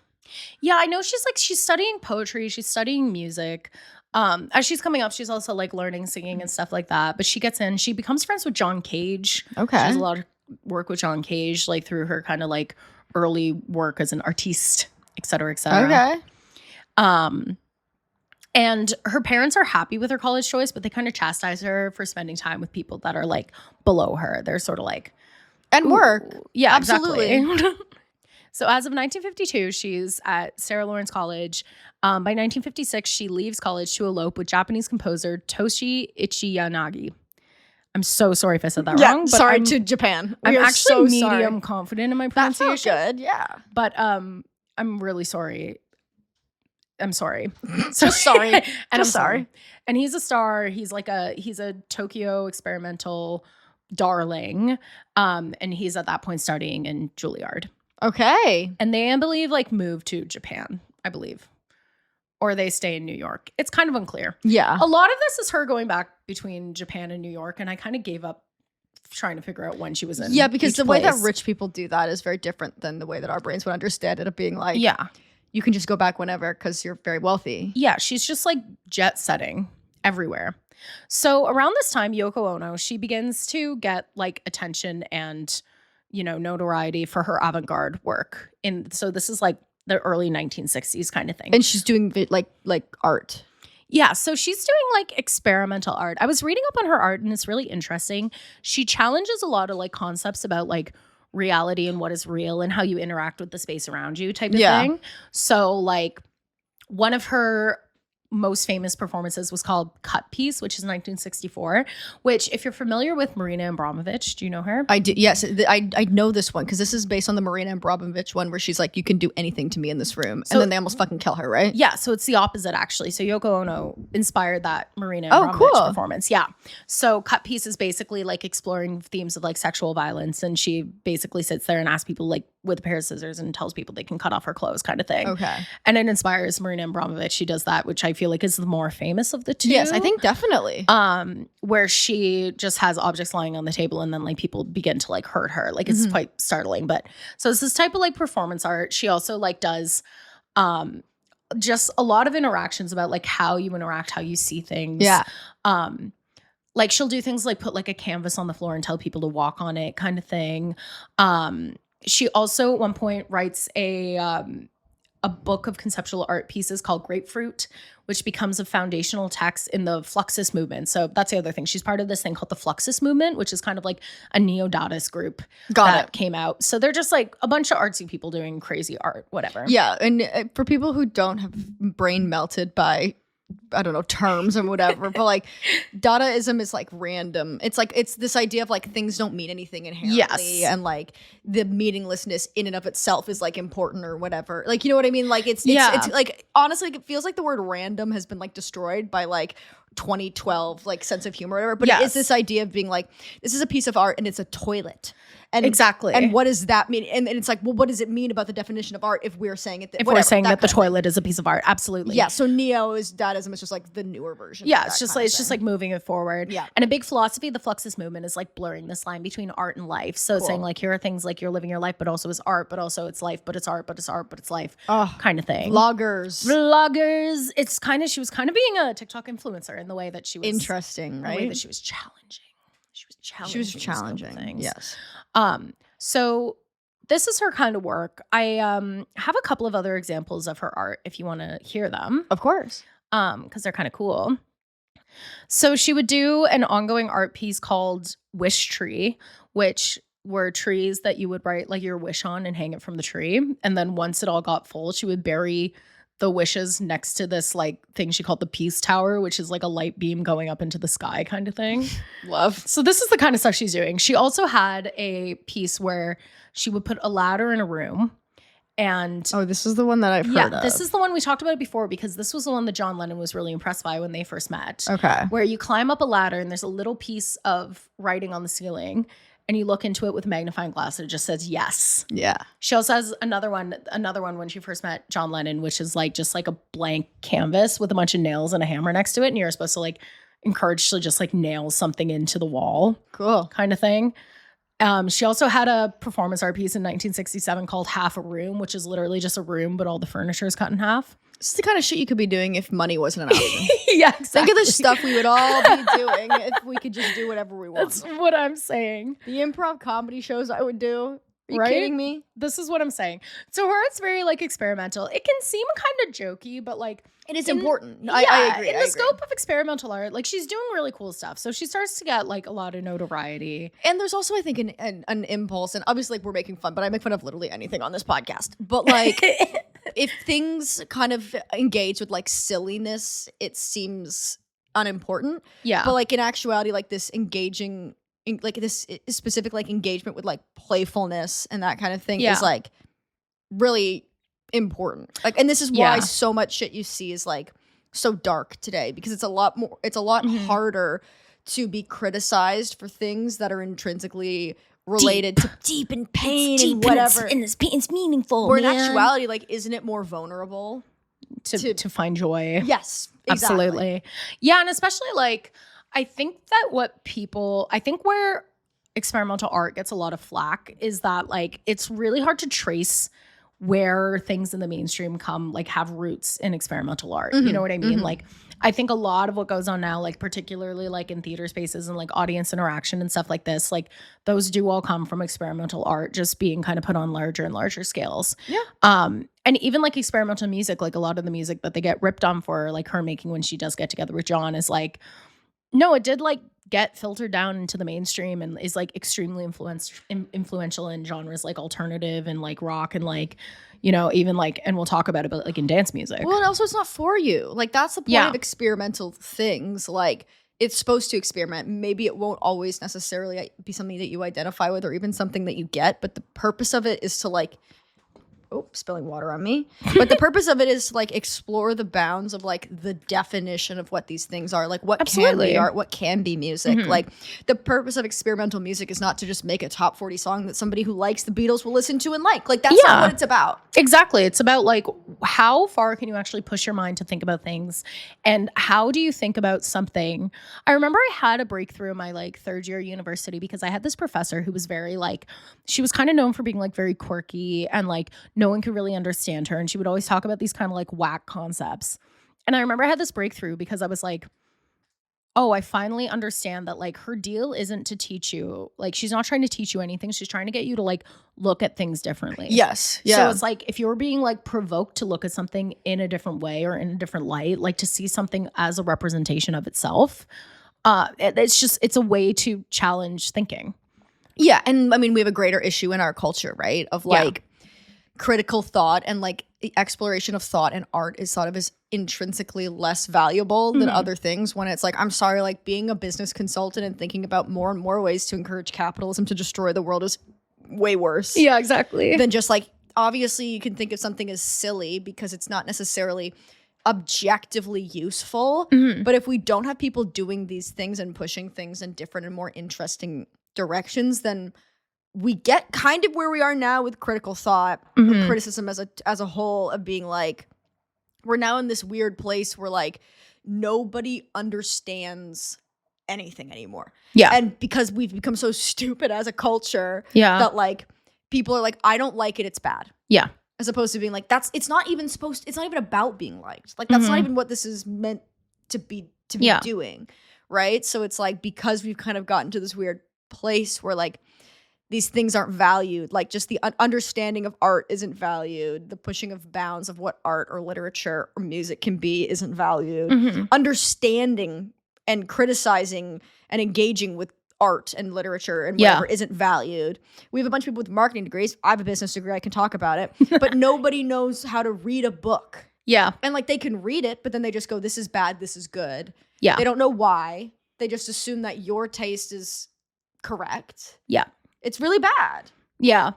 Yeah, I know she's studying poetry. She's studying music. As she's coming up, she's also like learning singing and stuff like that. But she gets in. She becomes friends with John Cage. Okay, she does a lot of work with John Cage, like through her kind of like early work as an artiste, et cetera, et cetera. Okay. And her parents are happy with her college choice, but they kind of chastise her for spending time with people that are like below her. They're sort of like, and work. Yeah, absolutely. Exactly. So as of 1952, she's at Sarah Lawrence College. By 1956, she leaves college to elope with Japanese composer Toshi Ichiyanagi. I'm so sorry if I said that wrong. But sorry to Japan. I'm actually medium confident in my pronunciation. That felt good, yeah. But I'm really sorry. I'm sorry. So sorry. And I'm sorry. And he's a star. He's a Tokyo experimental darling. And he's at that point studying in Juilliard. Okay. And they, I believe, like move to Japan, I believe. Or they stay in New York. It's kind of unclear. Yeah. A lot of this is her going back between Japan and New York. And I kind of gave up trying to figure out when she was in. Yeah, because the way that rich people do that is very different than the way that our brains would understand it, of being like, yeah, you can just go back whenever because you're very wealthy. Yeah, she's just like jet setting everywhere. So around this time, Yoko Ono, she begins to get like attention and, notoriety for her avant-garde work. So this is like the early 1960s kind of thing. And she's doing like art. Yeah, so she's doing like experimental art. I was reading up on her art and it's really interesting. She challenges a lot of like concepts about like reality and what is real and how you interact with the space around you type of thing. So like one of her most famous performances was called Cut Piece, which is 1964, which if you're familiar with Marina Abramovich, do you know her? I do. Yes. I know this one because this is based on the Marina Abramovich one where she's like, you can do anything to me in this room. And then they almost fucking kill her, right? Yeah. So it's the opposite actually. So Yoko Ono inspired that Marina Abramovich performance. Yeah. So Cut Piece is basically like exploring themes of like sexual violence. And she basically sits there and asks people like with a pair of scissors and tells people they can cut off her clothes kind of thing. Okay. And it inspires Marina Abramovich. She does that, which I feel like is the more famous of the two. Yes, I think definitely. Where she just has objects lying on the table and then like people begin to like hurt her. Like it's quite startling. But so it's this type of like performance art. She also like does just a lot of interactions about like how you interact, how you see things. Yeah. Like she'll do things like put like a canvas on the floor and tell people to walk on it kind of thing. She also at one point writes a book of conceptual art pieces called Grapefruit, which becomes a foundational text in the Fluxus movement. So that's the other thing. She's part of this thing called the Fluxus movement, which is kind of like a neo-Dadaist group that came out. So they're just like a bunch of artsy people doing crazy art, whatever. Yeah, and for people who don't have brain melted by, I don't know, terms and whatever, but like Dadaism is like random. It's like, it's this idea of like things don't mean anything inherently, and like the meaninglessness in and of itself is like important or whatever. Like, you know what I mean? Like it's like, honestly, like, it feels like the word random has been like destroyed by like 2012 like sense of humor or whatever. But it is this idea of being like, this is a piece of art and it's a toilet. And exactly. And what does that mean? And it's like, well, what does it mean about the definition of art if we're saying it? If we're saying that the toilet is a piece of art, absolutely. Yeah. So Dadaism is just like the newer version. Yeah, it's just like moving it forward. Yeah. And a big philosophy of the Fluxus movement is like blurring this line between art and life. So it's saying like, here are things like you're living your life, but also it's art, but also it's life, but it's art, but it's art, but it's life, kind of thing. Vloggers. It's kind of, she was kind of being a TikTok influencer in the way that she was interesting, right? The way that she was challenging. She was challenging things. Yes. So this is her kind of work. I have a couple of other examples of her art if you want to hear them. Of course. Because they're kind of cool. So she would do an ongoing art piece called Wish Tree, which were trees that you would write like your wish on and hang it from the tree. And then once it all got full, she would bury the wishes next to this like thing she called the Peace Tower, which is like a light beam going up into the sky kind of thing. Love. So this is the kind of stuff she's doing. She also had a piece where she would put a ladder in a room. And this is the one that I've heard of. This is the one we talked about before, because this was the one that John Lennon was really impressed by when they first met. Okay. Where you climb up a ladder and there's a little piece of writing on the ceiling, and you look into it with a magnifying glass and it just says yes. Yeah. She also has another one when she first met John Lennon, which is like just like a blank canvas with a bunch of nails and a hammer next to it. And you're supposed to like encourage to just like nail something into the wall. Cool. Kind of thing. She also had a performance art piece in 1967 called Half a Room, which is literally just a room, but all the furniture is cut in half. This is the kind of shit you could be doing if money wasn't an option. Yeah, exactly. Think of the stuff we would all be doing if we could just do whatever we want. That's what I'm saying. The improv comedy shows I would do. Are you kidding me? This is what I'm saying. So her art's very like experimental. It can seem kind of jokey, but like it is important. Yeah, I agree. In the scope of experimental art, like she's doing really cool stuff. So she starts to get like a lot of notoriety. And there's also, I think, an impulse. And obviously, like, we're making fun, but I make fun of literally anything on this podcast. But like, if things kind of engage with like silliness, it seems unimportant. Yeah. But like in actuality, like this engaging. Like this specific like engagement with like playfulness and that kind of thing is like really important. Like, and this is why so much shit you see is like so dark today, because it's a lot harder to be criticized for things that are intrinsically related to deep in pain and whatever. And it's meaningful. Or in actuality, like, isn't it more vulnerable to find joy? Yes, exactly. Absolutely. Yeah, and especially like I think that where experimental art gets a lot of flack is that like it's really hard to trace where things in the mainstream have roots in experimental art. You know what I mean? Like I think a lot of what goes on now, like particularly like in theater spaces and like audience interaction and stuff like this, like those do all come from experimental art just being kind of put on larger and larger scales. Yeah. And even like experimental music, like a lot of the music that they get ripped on for, like her making when she does get together with John is like, no, it did like get filtered down into the mainstream and is like extremely influential in genres like alternative and like rock and like, you know, even like, and we'll talk about it, but like in dance music. Well, and also it's not for you. Like that's the point of experimental things. Like it's supposed to experiment. Maybe it won't always necessarily be something that you identify with or even something that you get, but the purpose of it is to like, spilling water on me. But the purpose of it is to like explore the bounds of like the definition of what these things are. Like what can be art, what can be music. Like the purpose of experimental music is not to just make a top 40 song that somebody who likes the Beatles will listen to and like. Like that's not what it's about. Exactly. It's about like how far can you actually push your mind to think about things, and how do you think about something. I remember I had a breakthrough in my like third year university because I had this professor who was very like, she was kind of known for being like very quirky and like no one could really understand her. And she would always talk about these kind of like whack concepts. And I remember I had this breakthrough because I was like, oh, I finally understand that like her deal isn't to teach you. Like she's not trying to teach you anything. She's trying to get you to like look at things differently. Yes. Yeah. So it's like if you're being like provoked to look at something in a different way or in a different light, like to see something as a representation of itself, it's a way to challenge thinking. Yeah. And I mean, we have a greater issue in our culture, right? Of like critical thought and like the exploration of thought and art is thought of as intrinsically less valuable than other things, when it's like, I'm sorry, like being a business consultant and thinking about more and more ways to encourage capitalism to destroy the world is way worse. Yeah, exactly. Than just like, obviously you can think of something as silly because it's not necessarily objectively useful. But if we don't have people doing these things and pushing things in different and more interesting directions, then we get kind of where we are now with critical thought, and criticism as a whole, of being like, we're now in this weird place where like nobody understands anything anymore. Yeah. And because we've become so stupid as a culture that like people are like, I don't like it, it's bad. Yeah. As opposed to being like, it's not even about being liked. Like that's not even what this is meant to be doing. Right. So it's like, because we've kind of gotten to this weird place where like these things aren't valued, like just the understanding of art isn't valued, the pushing of bounds of what art or literature or music can be isn't valued, understanding and criticizing and engaging with art and literature and whatever isn't valued. We have a bunch of people with marketing degrees. I have a business degree, I can talk about it, but nobody knows how to read a book. Yeah. And like they can read it, but then they just go, this is bad, this is good. Yeah. They don't know why. They just assume that your taste is correct. Yeah. It's really bad. Yeah.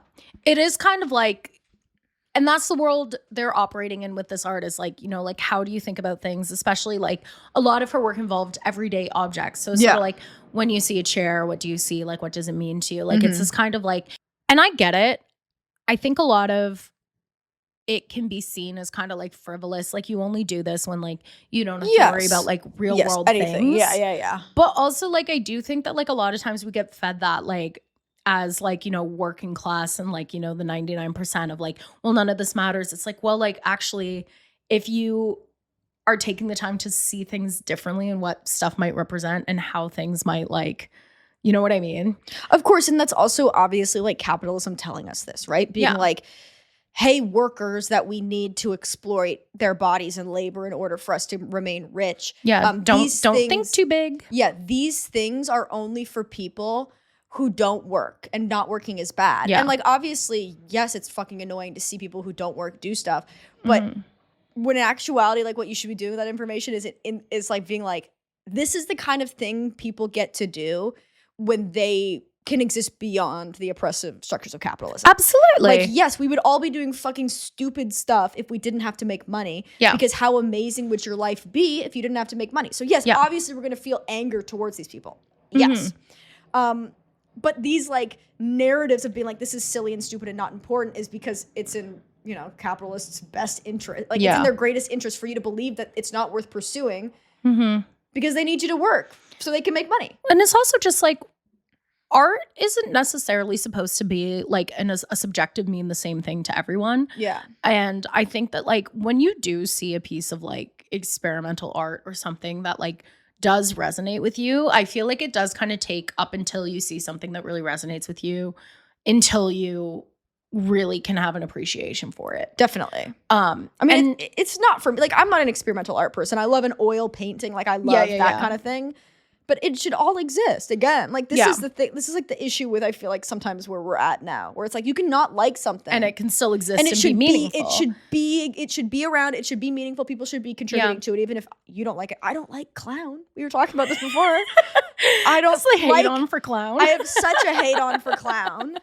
It is kind of like, and that's the world they're operating in with this art, is like, you know, like how do you think about things, especially like a lot of her work involved everyday objects. So sort of like when you see a chair, what do you see? Like, what does it mean to you? Like, it's this kind of like, and I get it. I think a lot of it can be seen as kind of like frivolous. Like you only do this when like you don't have to worry about like real world things. Yeah. But also like I do think that like a lot of times we get fed that like as like, you know, working class and like, you know, the 99% of like, well, none of this matters. It's like, well, like actually, if you are taking the time to see things differently and what stuff might represent and how things might like, you know what I mean? Of course. And that's also obviously like capitalism telling us this, right? Being like, hey, workers that we need to exploit their bodies and labor in order for us to remain rich. Yeah. Don't think too big. Yeah. These things are only for people who don't work, and not working is bad. Yeah. And like, obviously, yes, it's fucking annoying to see people who don't work do stuff. But when in actuality, like what you should be doing with that information is like being like, this is the kind of thing people get to do when they can exist beyond the oppressive structures of capitalism. Absolutely. Like, yes, we would all be doing fucking stupid stuff if we didn't have to make money. Yeah. Because how amazing would your life be if you didn't have to make money? So yes, obviously we're going to feel anger towards these people. Yes. But these like narratives of being like, this is silly and stupid and not important is because it's in, you know, capitalists' best interest. Like it's in their greatest interest for you to believe that it's not worth pursuing because they need you to work so they can make money. And it's also just like, art isn't necessarily supposed to be like a subjective mean the same thing to everyone. Yeah. And I think that like when you do see a piece of like experimental art or something that like does resonate with you, I feel like it does kind of take up until you see something that really resonates with you until you really can have an appreciation for it. Definitely. I mean, it's not for me. Like, I'm not an experimental art person. I love an oil painting. Like, I love that kind of thing. But it should all exist. Again, like this is the thing. This is like the issue with, I feel like sometimes where we're at now, where it's like you can not like something and it can still exist and it should be meaningful. It should be around. It should be meaningful. People should be contributing to it, even if you don't like it. I don't like clown. We were talking about this before. I don't hate on for clown. I have such a hate on for clown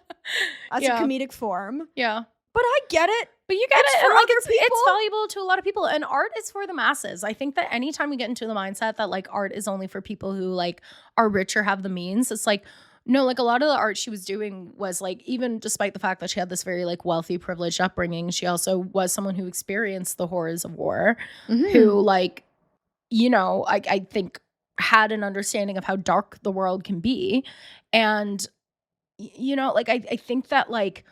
as a comedic form. Yeah. But I get it. But you get it. And like it's valuable to a lot of people. And art is for the masses. I think that anytime we get into the mindset that like art is only for people who like are rich or have the means, it's like, no, like a lot of the art she was doing was like, even despite the fact that she had this very like wealthy, privileged upbringing, she also was someone who experienced the horrors of war, who like, you know, I think had an understanding of how dark the world can be. And, you know, like I think that like,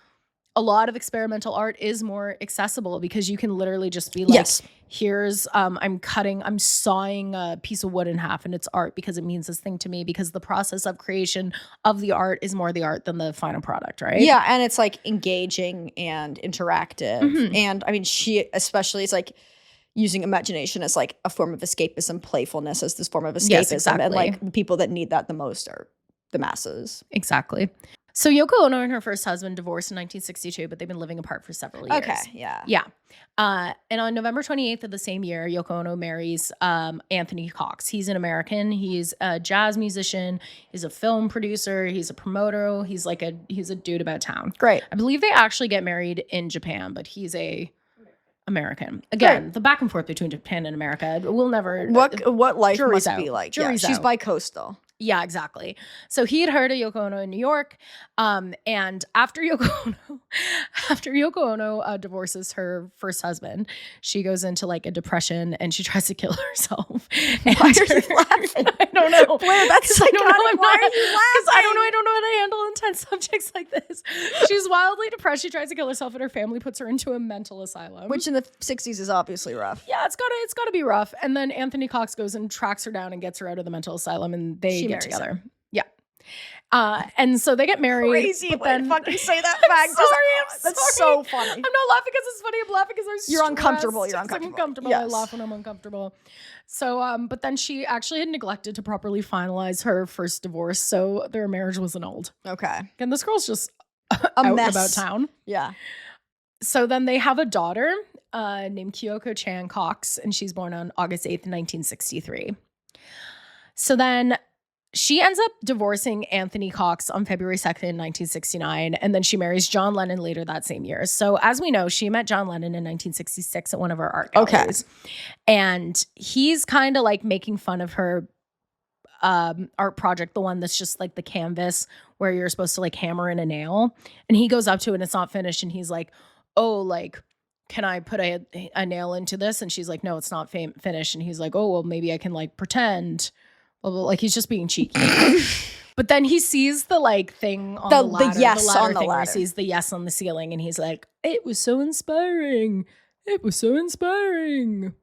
a lot of experimental art is more accessible because you can literally just be like, here's, I'm sawing a piece of wood in half and it's art because it means this thing to me, because the process of creation of the art is more the art than the final product, right? Yeah, and it's like engaging and interactive. And I mean, she especially is like using imagination as like a form of escapism, playfulness as this form of escapism. Yes, exactly. And like the people that need that the most are the masses. Exactly. So Yoko Ono and her first husband divorced in 1962, but they've been living apart for several years. Okay, yeah. Yeah. And on November 28th of the same year, Yoko Ono marries Anthony Cox. He's an American. He's a jazz musician. He's a film producer. He's a promoter. He's a dude about town. Great. I believe they actually get married in Japan, but he's a American. Again, the back and forth between Japan and America, we'll never... What life must out. be like. Jury's She's out. bi-coastal. Yeah, exactly. So he had heard of Yoko Ono in New York, and after Yoko Ono divorces her first husband, she goes into like a depression and she tries to kill herself. Why are you laughing? I don't know. Blair, that's psychotic. Why are you laughing? I don't know how to handle intense subjects like this. She's wildly depressed. She tries to kill herself, and her family puts her into a mental asylum. Which in the 60s is obviously rough. Yeah, it's gotta be rough. And then Anthony Cox goes and tracks her down and gets her out of the mental asylum, and they get together. Yeah. And so they get married. Crazy. But then fucking say that fact. I'm That's sorry. so funny. I'm not laughing because it's funny. I'm laughing because I'm stressed. You're uncomfortable. I'm uncomfortable. Yes. I laugh when I'm uncomfortable. So, but then she actually had neglected to properly finalize her first divorce, so their marriage was annulled. Okay. And this girl's just A out mess. about town. Yeah. So then they have a daughter named Kyoko Chan Cox, and she's born on August 8th, 1963. So then she ends up divorcing Anthony Cox on February 2nd, 1969, and then she marries John Lennon later that same year. So as we know, she met John Lennon in 1966 at one of her art galleries. Okay. And he's kind of like making fun of her art project, the one that's just like the canvas where you're supposed to like hammer in a nail. And he goes up to it and it's not finished, and he's like, oh, like, can I put a nail into this? And she's like, no, it's not finished. And he's like, oh, well, maybe I can like pretend. Well, like he's just being cheeky. But then he sees the like thing on the ladder. The yes the ladder on the thing ladder. Where he sees the yes on the ceiling, and he's like, it was so inspiring. It was so inspiring.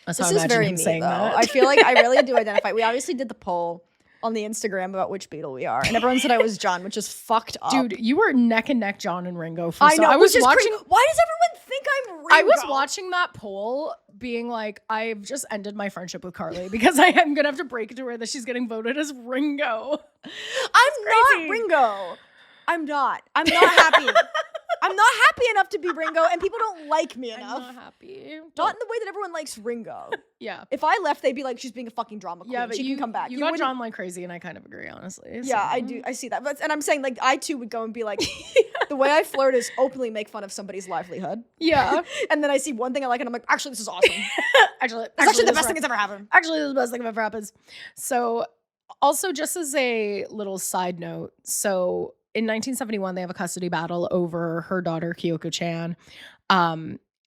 That's this how I is imagine very him me, saying though. that. I feel like I really do identify. We obviously did the poll on the Instagram about which Beatle we are, and everyone said I was John, which is fucked up. Dude, you were neck and neck John and Ringo. I know. I was watching. Why does everyone think I'm Ringo? I was watching that poll being like, I've just ended my friendship with Carley because I am going to have to break it to her that she's getting voted as Ringo. I'm not Ringo. I'm not happy. I'm not happy enough to be Ringo, and people don't like me enough. I'm not happy. Not in the way that everyone likes Ringo. Yeah. If I left, they'd be like, she's being a fucking drama queen. Yeah, but she can come back. You got John like crazy, and I kind of agree, honestly. Yeah, so. I do. I see that. And I'm saying, like, I too would go and be like, the way I flirt is openly make fun of somebody's livelihood. Yeah. And then I see one thing I like, and I'm like, actually, this is awesome. actually, the best thing that's ever happened. Actually, this is the best thing that ever happens. So, also, just as a little side note, so in 1971, they have a custody battle over her daughter, Kyoko Chan.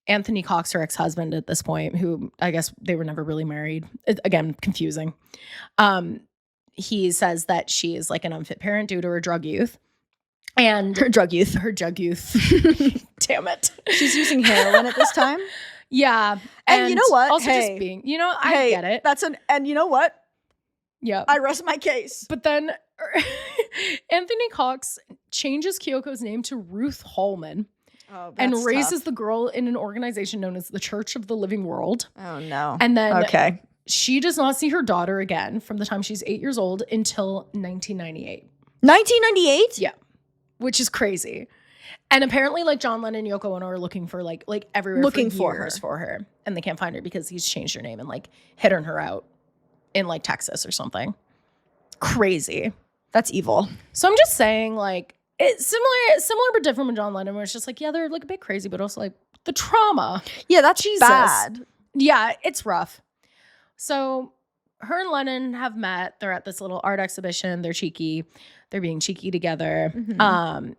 Anthony Cox, her ex-husband at this point, who I guess they were never really married. Again, confusing. He says that she is like an unfit parent due to her drug youth. And her drug youth. Damn it. She's using heroin at this time. Yeah. And you know what? Also just being, I get it. And you know what? Yeah. I rest my case. But then Anthony Cox changes Kyoko's name to Ruth Holman and raises the girl in an organization known as the Church of the Living World. Oh, no. And then she does not see her daughter again from the time she's 8 years old until 1998. 1998? Yeah. Which is crazy. And apparently, like, John Lennon and Yoko Ono are looking for, like everywhere looking for years for her. And they can't find her because he's changed her name and, like, hidden her out in, like, Texas or something. Crazy. That's evil. So I'm just saying, like, it's similar but different with John Lennon, where it's just like, yeah, they're like a bit crazy, but also like the trauma. Yeah, that's bad. Yeah, it's rough. So her and Lennon have met. They're at this little art exhibition. They're cheeky. They're being cheeky together. Mm-hmm.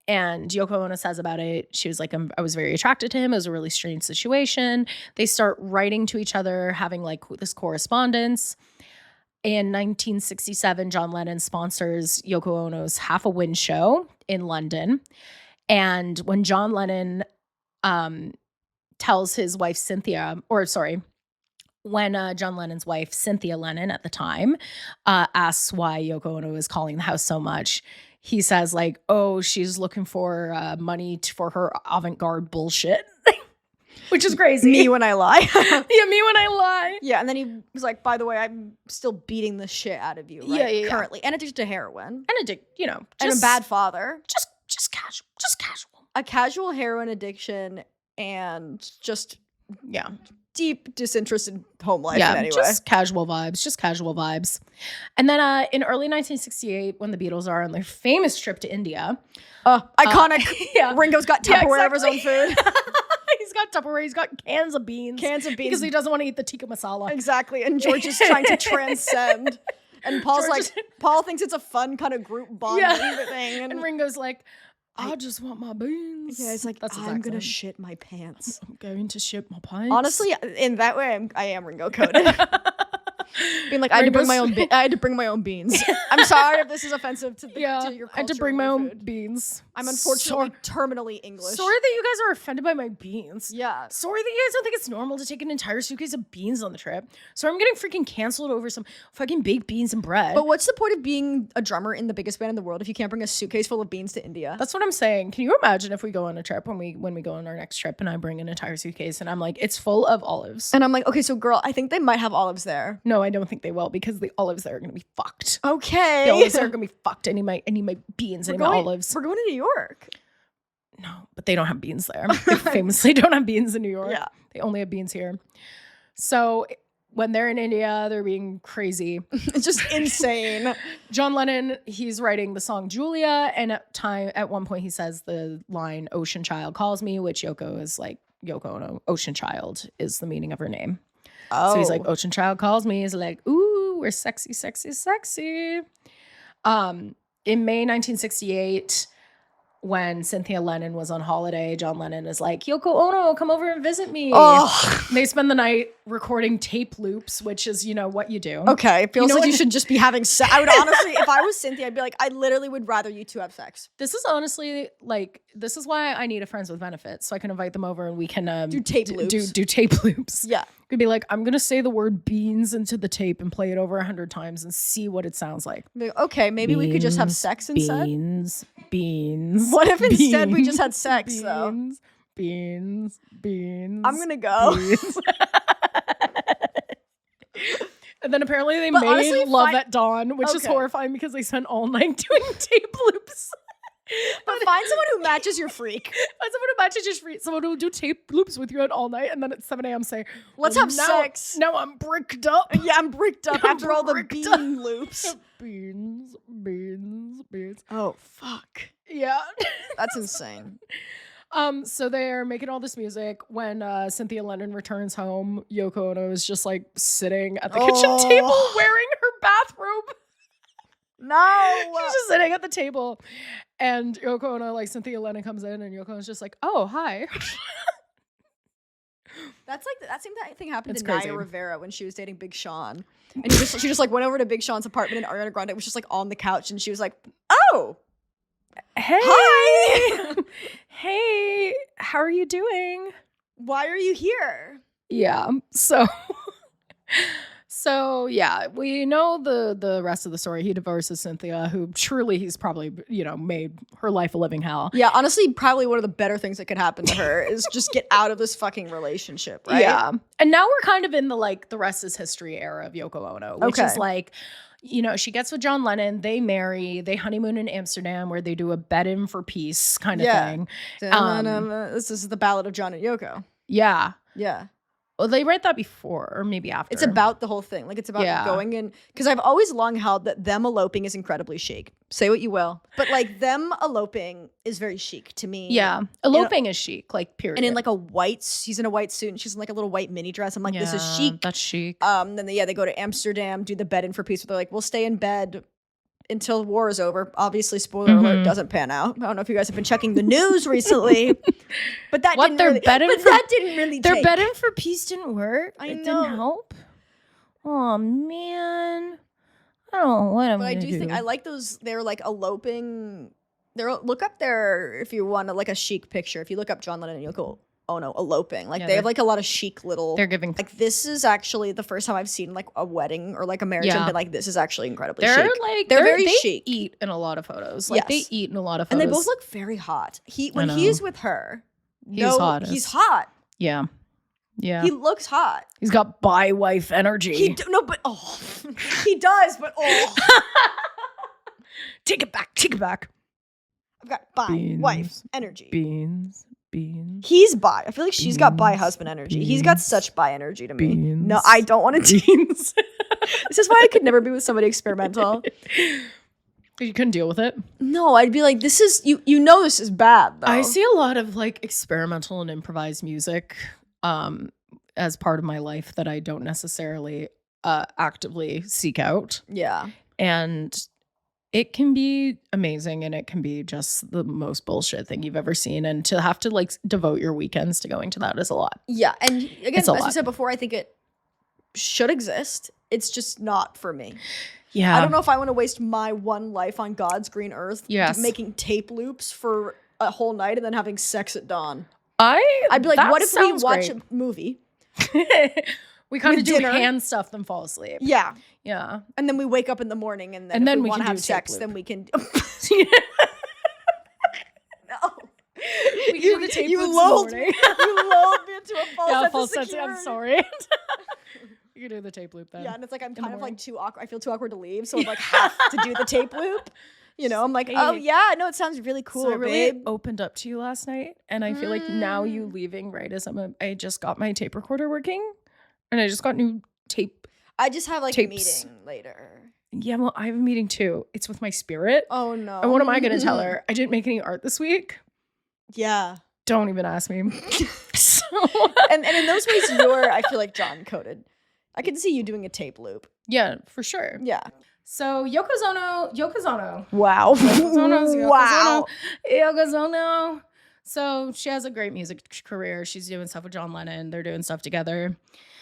And Yoko Ono says about it, she was like, I was very attracted to him. It was a really strange situation. They start writing to each other, having like this correspondence. In 1967, John Lennon sponsors Yoko Ono's Half a Wind show in London. And when John Lennon tells his wife when John Lennon's wife, Cynthia Lennon at the time, asks why Yoko Ono is calling the house so much, he says like, oh, she's looking for money for her avant-garde bullshit. Which is crazy. Me when I lie. Yeah, me when I lie. Yeah, and then he was like, by the way, I'm still beating the shit out of you currently. And addicted to heroin. And and a bad father. Just casual. A casual heroin addiction and just deep disinterest in home life in any way. Just casual vibes. And then in early 1968, when the Beatles are on their famous trip to India. Iconic. Ringo's got Tupperware of his own food. He's got Tupperware. He's got cans of beans. Because he doesn't want to eat the tikka masala. Exactly. And George is trying to transcend. And Paul's Paul thinks it's a fun kind of group bonding thing. And Ringo's like, I just want my beans. Yeah, it's like, I'm going to shit my pants. I'm going to shit my pants. Honestly, in that way, I am Ringo coded. Being like, I had to bring my own beans. I'm sorry if this is offensive to your culture. I had to bring my own beans. I'm unfortunately terminally English. Sorry that you guys are offended by my beans. Yeah. Sorry that you guys don't think it's normal to take an entire suitcase of beans on the trip. Sorry I'm getting freaking canceled over some fucking baked beans and bread. But what's the point of being a drummer in the biggest band in the world if you can't bring a suitcase full of beans to India? That's what I'm saying. Can you imagine if we go on a trip when we go on our next trip and I bring an entire suitcase and I'm like, it's full of olives. And I'm like, okay, so girl, I think they might have olives there. No, I don't think they will because the olives there are going to be fucked. Okay. The olives there are going to be fucked. I need my beans. I need my olives. We're going to New York. No, but they don't have beans there. They famously don't have beans in New York. Yeah. They only have beans here. So when they're in India, they're being crazy. It's just insane. John Lennon, he's writing the song Julia. And at one point he says the line, Ocean Child calls me, which Yoko is like, Yoko Ono, Ocean Child is the meaning of her name. Oh. So he's like, Ocean Child calls me. He's like, ooh, we're sexy, sexy, sexy. In May 1968, when Cynthia Lennon was on holiday, John Lennon is like, Yoko Ono, come over and visit me. Oh. They spend the night recording tape loops, which is, what you do. Okay. It feels like you should just be having sex. I would honestly, if I was Cynthia, I'd be like, I literally would rather you two have sex. This is honestly, this is why I need a Friends with Benefits. So I can invite them over and we can do tape loops. Do tape loops. Yeah. Could be like, I'm going to say the word beans into the tape and play it over 100 times and see what it sounds like. Okay, maybe we could just have sex instead. Beans. What if instead we just had sex, though? Beans. I'm going to go. And then apparently they made Love at Dawn, which is horrifying because they spent all night doing tape loops. But find someone who matches your freak. Find someone who matches your freak. Someone who will do tape loops with you all night, and then at 7 a.m. say, let's have sex. Now I'm bricked up. Yeah, I'm bricked up after all the bean loops. Beans. Oh, fuck. Yeah. That's insane. So they're making all this music. When Cynthia Lennon returns home, Yoko Ono is just like sitting at the kitchen table wearing her bathrobe. No. She's just sitting at the table. And Yoko Ono, like Cynthia Lennon comes in and Yoko Ono's just like, oh, hi. That same thing happened to Naya Rivera when she was dating Big Sean. And she just like went over to Big Sean's apartment and Ariana Grande was just like on the couch and she was like, oh. Hey. Hi. Hey, how are you doing? Why are you here? Yeah. So yeah, we know the rest of the story. He divorces Cynthia, who truly he's probably, made her life a living hell. Yeah, honestly, probably one of the better things that could happen to her is just get out of this fucking relationship, right? Yeah. And now we're kind of in the rest is history era of Yoko Ono, which is like, she gets with John Lennon, they marry, they honeymoon in Amsterdam where they do a bed in for peace kind of thing. This is the Ballad of John and Yoko. Yeah. Yeah. Well, they write that before or maybe after. It's about the whole thing. Like, it's about going in. Because I've always long held that them eloping is incredibly chic. Say what you will. But, like, them eloping is very chic to me. Yeah. Eloping is chic, like, period. And in, like, he's in a white suit and she's in, like, a little white mini dress. I'm like, this is chic. That's chic. Then, they go to Amsterdam, do the bed in for peace. But they're like, we'll stay in bed until war is over. Obviously, spoiler alert, doesn't pan out. I don't know if you guys have been checking the news recently, but that didn't really their bed in for peace didn't work. It didn't help. Oh man, I don't know what I'm. But I do think I like those. They're like eloping Look up there if you want like a chic picture. If you look up John Lennon and Yoko Ono eloping, like they have like a lot of chic little. They're giving like this is actually the first time I've seen like a wedding or like a marriage and been like this is actually incredibly chic. Like they're very they chic. Eat in a lot of photos. Like they eat in a lot of photos, and they both look very hot. When he's with her, he's hot. Yeah. Yeah. He looks hot. He's got bi-wife energy. He does, but Take it back. I've got bi-wife energy. Beans. He's bi. I feel like she's got bi-husband energy. He's got such bi energy to me. No, I don't want to. This is why I could never be with somebody experimental. You couldn't deal with it? No, I'd be like, this is, you know this is bad, though. I see a lot of, like, experimental and improvised music as part of my life that I don't necessarily actively seek out. Yeah. And it can be amazing and it can be just the most bullshit thing you've ever seen. And to have to, like, devote your weekends to going to that is a lot. Yeah. And, again, as I said before, I think it should exist. It's just not for me. Yeah. I don't know if I want to waste my one life on God's green earth making tape loops for a whole night and then having sex at dawn. I'd be like, what if we watch a movie? We kind of do hand stuff, then fall asleep. Yeah. Yeah. And then we wake up in the morning and then if we want to have sex, then we can... No. You lulled me into a false sense of security. I'm sorry. You can do the tape loop then. Yeah, and it's like I'm kind of like too awkward. I feel too awkward to leave, so I'm like have to do the tape loop. You know, I'm like, oh yeah, no, it sounds really cool. So I really opened up to you last night, and I feel like now you leaving right as I just got my tape recorder working, and I just got new tape. I just have like a meeting later. Yeah, well, I have a meeting too. It's with my spirit. Oh no! And what am I going to tell her? I didn't make any art this week. Yeah. Don't even ask me. And in those ways, I feel like John coded. I can see you doing a tape loop. Yeah, for sure. Yeah. So Yoko Ono. Wow. Yoko Ono. So she has a great music career. She's doing stuff with John Lennon. They're doing stuff together.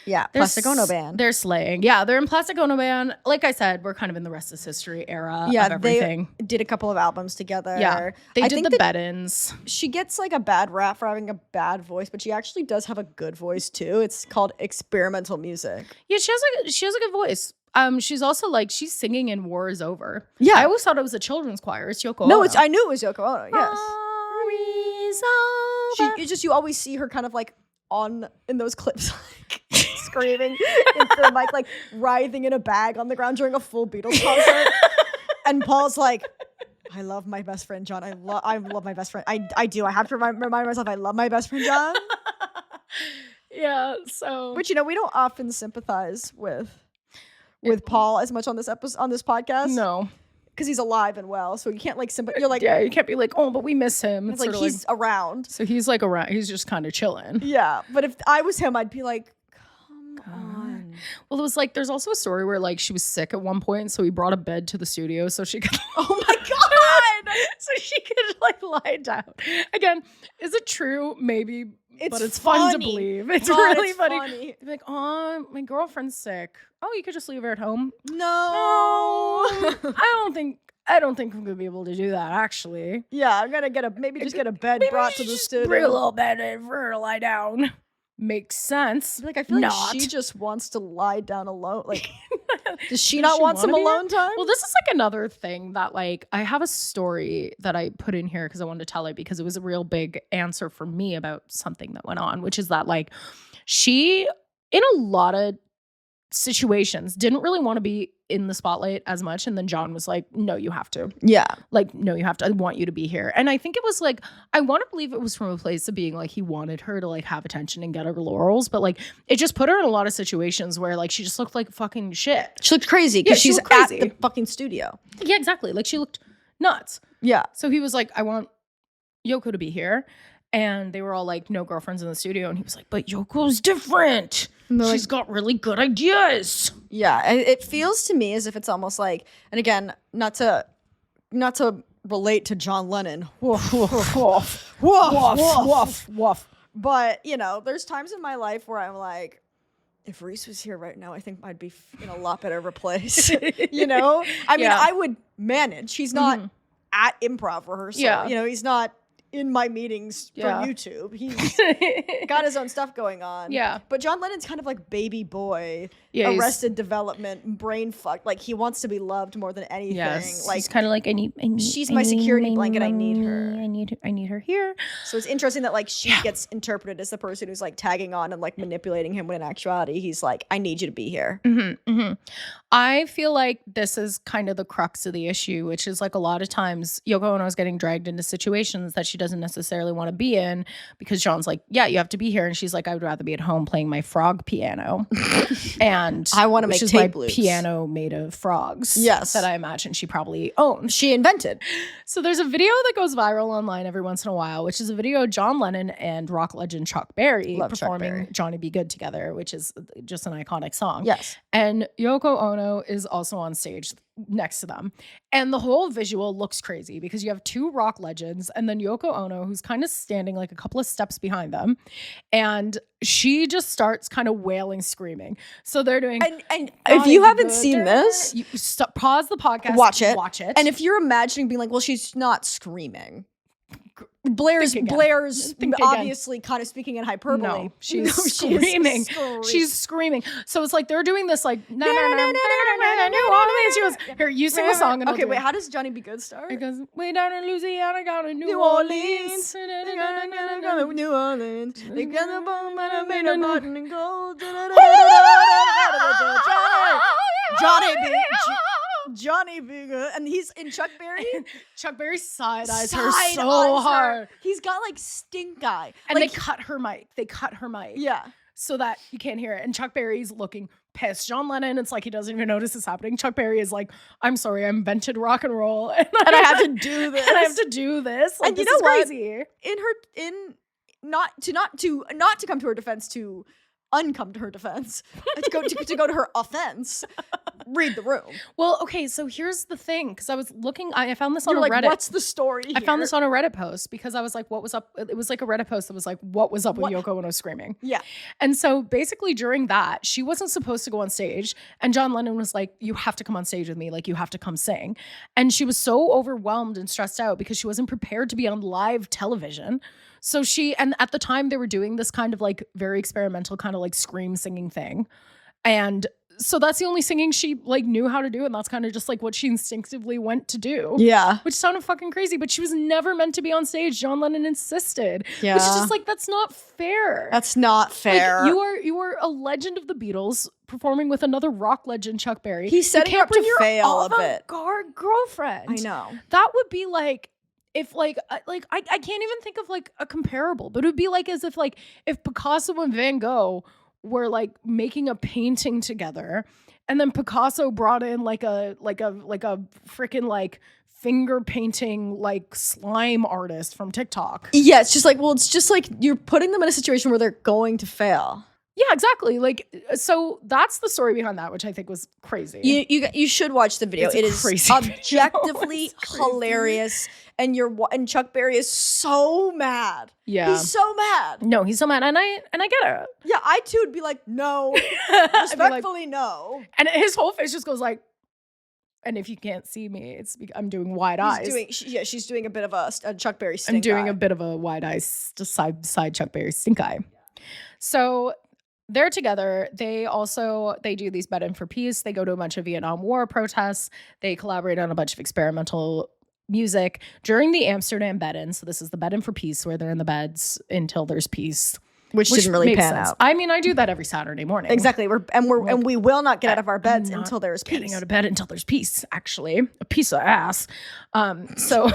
Yeah, Plastic Ono Band. They're slaying. Yeah, they're in Plastic Ono Band. Like I said, we're kind of in the rest is history era of everything. They did a couple of albums together. Yeah, they did the Bed-Ins. She gets like a bad rap for having a bad voice, but she actually does have a good voice too. It's called experimental music. Yeah, she has a good voice. She's also like she's singing in War Is Over. Yeah, I always thought it was a children's choir. It's Yoko Ono. No, I knew it was Yoko Ono. Yes. War is over. It's just you always see her kind of like in those clips like screaming into the mic, like writhing in a bag on the ground during a full Beatles concert. And Paul's like, I love my best friend John. I love my best friend. I do. I have to remind myself I love my best friend John. Yeah. So, which we don't often sympathize with Paul as much on this podcast. No. Because he's alive and well, so you can't like sympathize. You're like, yeah, you can't be like, oh, but we miss him. It's like he's around. So he's like around. He's just kind of chilling. Yeah, but if I was him, I'd be like, come on. Well, it was like there's also a story where like she was sick at one point, so he brought a bed to the studio so she could. Oh my god! So she could like lie down. Again, is it true? Maybe. But it's funny. Fun to believe. It's really funny. They're like, oh, my girlfriend's sick. Oh, you could just leave her at home. No. I don't think I'm gonna be able to do that. Actually. Yeah, I'm gonna get a bed brought to the studio. Bring a little bed in for her to lie down. Makes sense. Like I feel like she just wants to lie down alone. Like, does she not want some alone time? Well, this is like another thing that like I have a story that I put in here because I wanted to tell it because it was a real big answer for me about something that went on, which is that like she in a lot of situations didn't really want to be in the spotlight as much, and then John was like, no, you have to. Yeah, like, no, you have to. I want you to be here. And I think it was like, I want to believe it was from a place of being like he wanted her to like have attention and get her laurels, but like it just put her in a lot of situations where like she just looked like fucking shit. She looked crazy because she's at the fucking studio. Yeah, exactly. Like she looked nuts. Yeah. So he was like, I want Yoko to be here. And they were all like, no girlfriends in the studio. And he was like, but Yoko's different. She's got really good ideas. Yeah. It feels to me as if it's almost like, and again, not to relate to John Lennon. Woof, woof, woof, woof, woof, woof. But, there's times in my life where I'm like, if Reese was here right now, I think I'd be in a lot better of a place. I mean, I would manage. She's not at improv rehearsal. Yeah. You know, he's not in my meetings for YouTube. He's got his own stuff going on. Yeah. But John Lennon's kind of like baby boy, Arrested Development, brain fucked. Like he wants to be loved more than anything. Yes. Like he's kind of like she's my security blanket. I need her. I need her here. So it's interesting that like she gets interpreted as the person who's like tagging on and like manipulating him, when in actuality he's like, I need you to be here. I feel like this is kind of the crux of the issue, which is like a lot of times Yoko Ono is getting dragged into situations that she doesn't necessarily want to be in, because John's like, yeah, you have to be here. And she's like, I would rather be at home playing my frog piano. And I want to make tape loops. Piano made of frogs. Yes. That I imagine she probably owns. She invented. So there's a video that goes viral online every once in a while, which is a video of John Lennon and rock legend Chuck Berry performing Johnny Be Good together, which is just an iconic song. Yes. And Yoko Ono is also on stage next to them. And the whole visual looks crazy because you have two rock legends and then Yoko Ono, who's kind of standing like a couple of steps behind them. And she just starts kind of wailing, screaming. So they're doing... And if you haven't seen this... Pause the podcast. Watch it. And if you're imagining being like, well, she's not screaming. Blair's obviously kind of speaking in hyperbole. No, she's screaming. She's screaming. So it's like they're doing this like New Orleans. She goes, here, you sing the song. And okay, wait, how does Johnny Be Good start? It goes, way down in Louisiana, got a New Orleans. New Orleans. They got the bomb and I made a button and gold. Johnny Be Good, and he's in Chuck Berry. Chuck Berry side eyes her so hard. He's got like stink eye, and they cut her mic. Yeah, so that you can't hear it. And Chuck Berry's looking pissed. John Lennon, it's like he doesn't even notice this happening. Chuck Berry is like, I'm sorry, I invented rock and roll, and I have to do this. And I have to do this. Like, and you this know is what? Crazy. Not to come to her defense, to uncome to her defense, to go to her offense. Read the room. Well, okay, so here's the thing, because I was looking, I found this on a Reddit. What's the story here? I found this on a Reddit post because I was like, what was up? It was like a Reddit post that was like, what was up with Yoko Ono screaming? Yeah. And so basically during that, she wasn't supposed to go on stage. And John Lennon was like, you have to come on stage with me. Like, you have to come sing. And she was so overwhelmed and stressed out because she wasn't prepared to be on live television. So and at the time they were doing this kind of like very experimental kind of like scream singing thing. And so that's the only singing she like knew how to do. And that's kind of just like what she instinctively went to do. Yeah. Which sounded fucking crazy, but she was never meant to be on stage. John Lennon insisted. Yeah. Which is just like, that's not fair. That's not fair. Like, you are a legend of the Beatles performing with another rock legend, Chuck Berry. He's setting up to fail a bit. Avant-garde girlfriend. I know. That would be like, if I can't even think of like a comparable, but it would be like as if Picasso and Van Gogh were like making a painting together, and then Picasso brought in like a freaking like finger painting like slime artist from TikTok. Yeah, it's just like you're putting them in a situation where they're going to fail. Yeah, exactly. Like, so that's the story behind that, which I think was crazy. You should watch the video. It is objectively hilarious, and Chuck Berry is so mad. Yeah, he's so mad. No, he's so mad, and I get it. Yeah, I too would be like, no, respectfully, no. And his whole face just goes like, and if you can't see me, I'm doing wide eyes. She's doing a bit of a Chuck Berry stink eye. I'm doing a bit of a wide eye, side Chuck Berry stink eye. So they're together. They do these bed-in for peace. They go to a bunch of Vietnam War protests. They collaborate on a bunch of experimental music during the Amsterdam bed-in. So this is the bed-in for peace, where they're in the beds until there's peace. Which didn't really pan out. I mean, I do that every Saturday morning. Exactly. We will not get out of our beds until there's peace. Getting out of bed until there's peace, actually. A piece of ass. So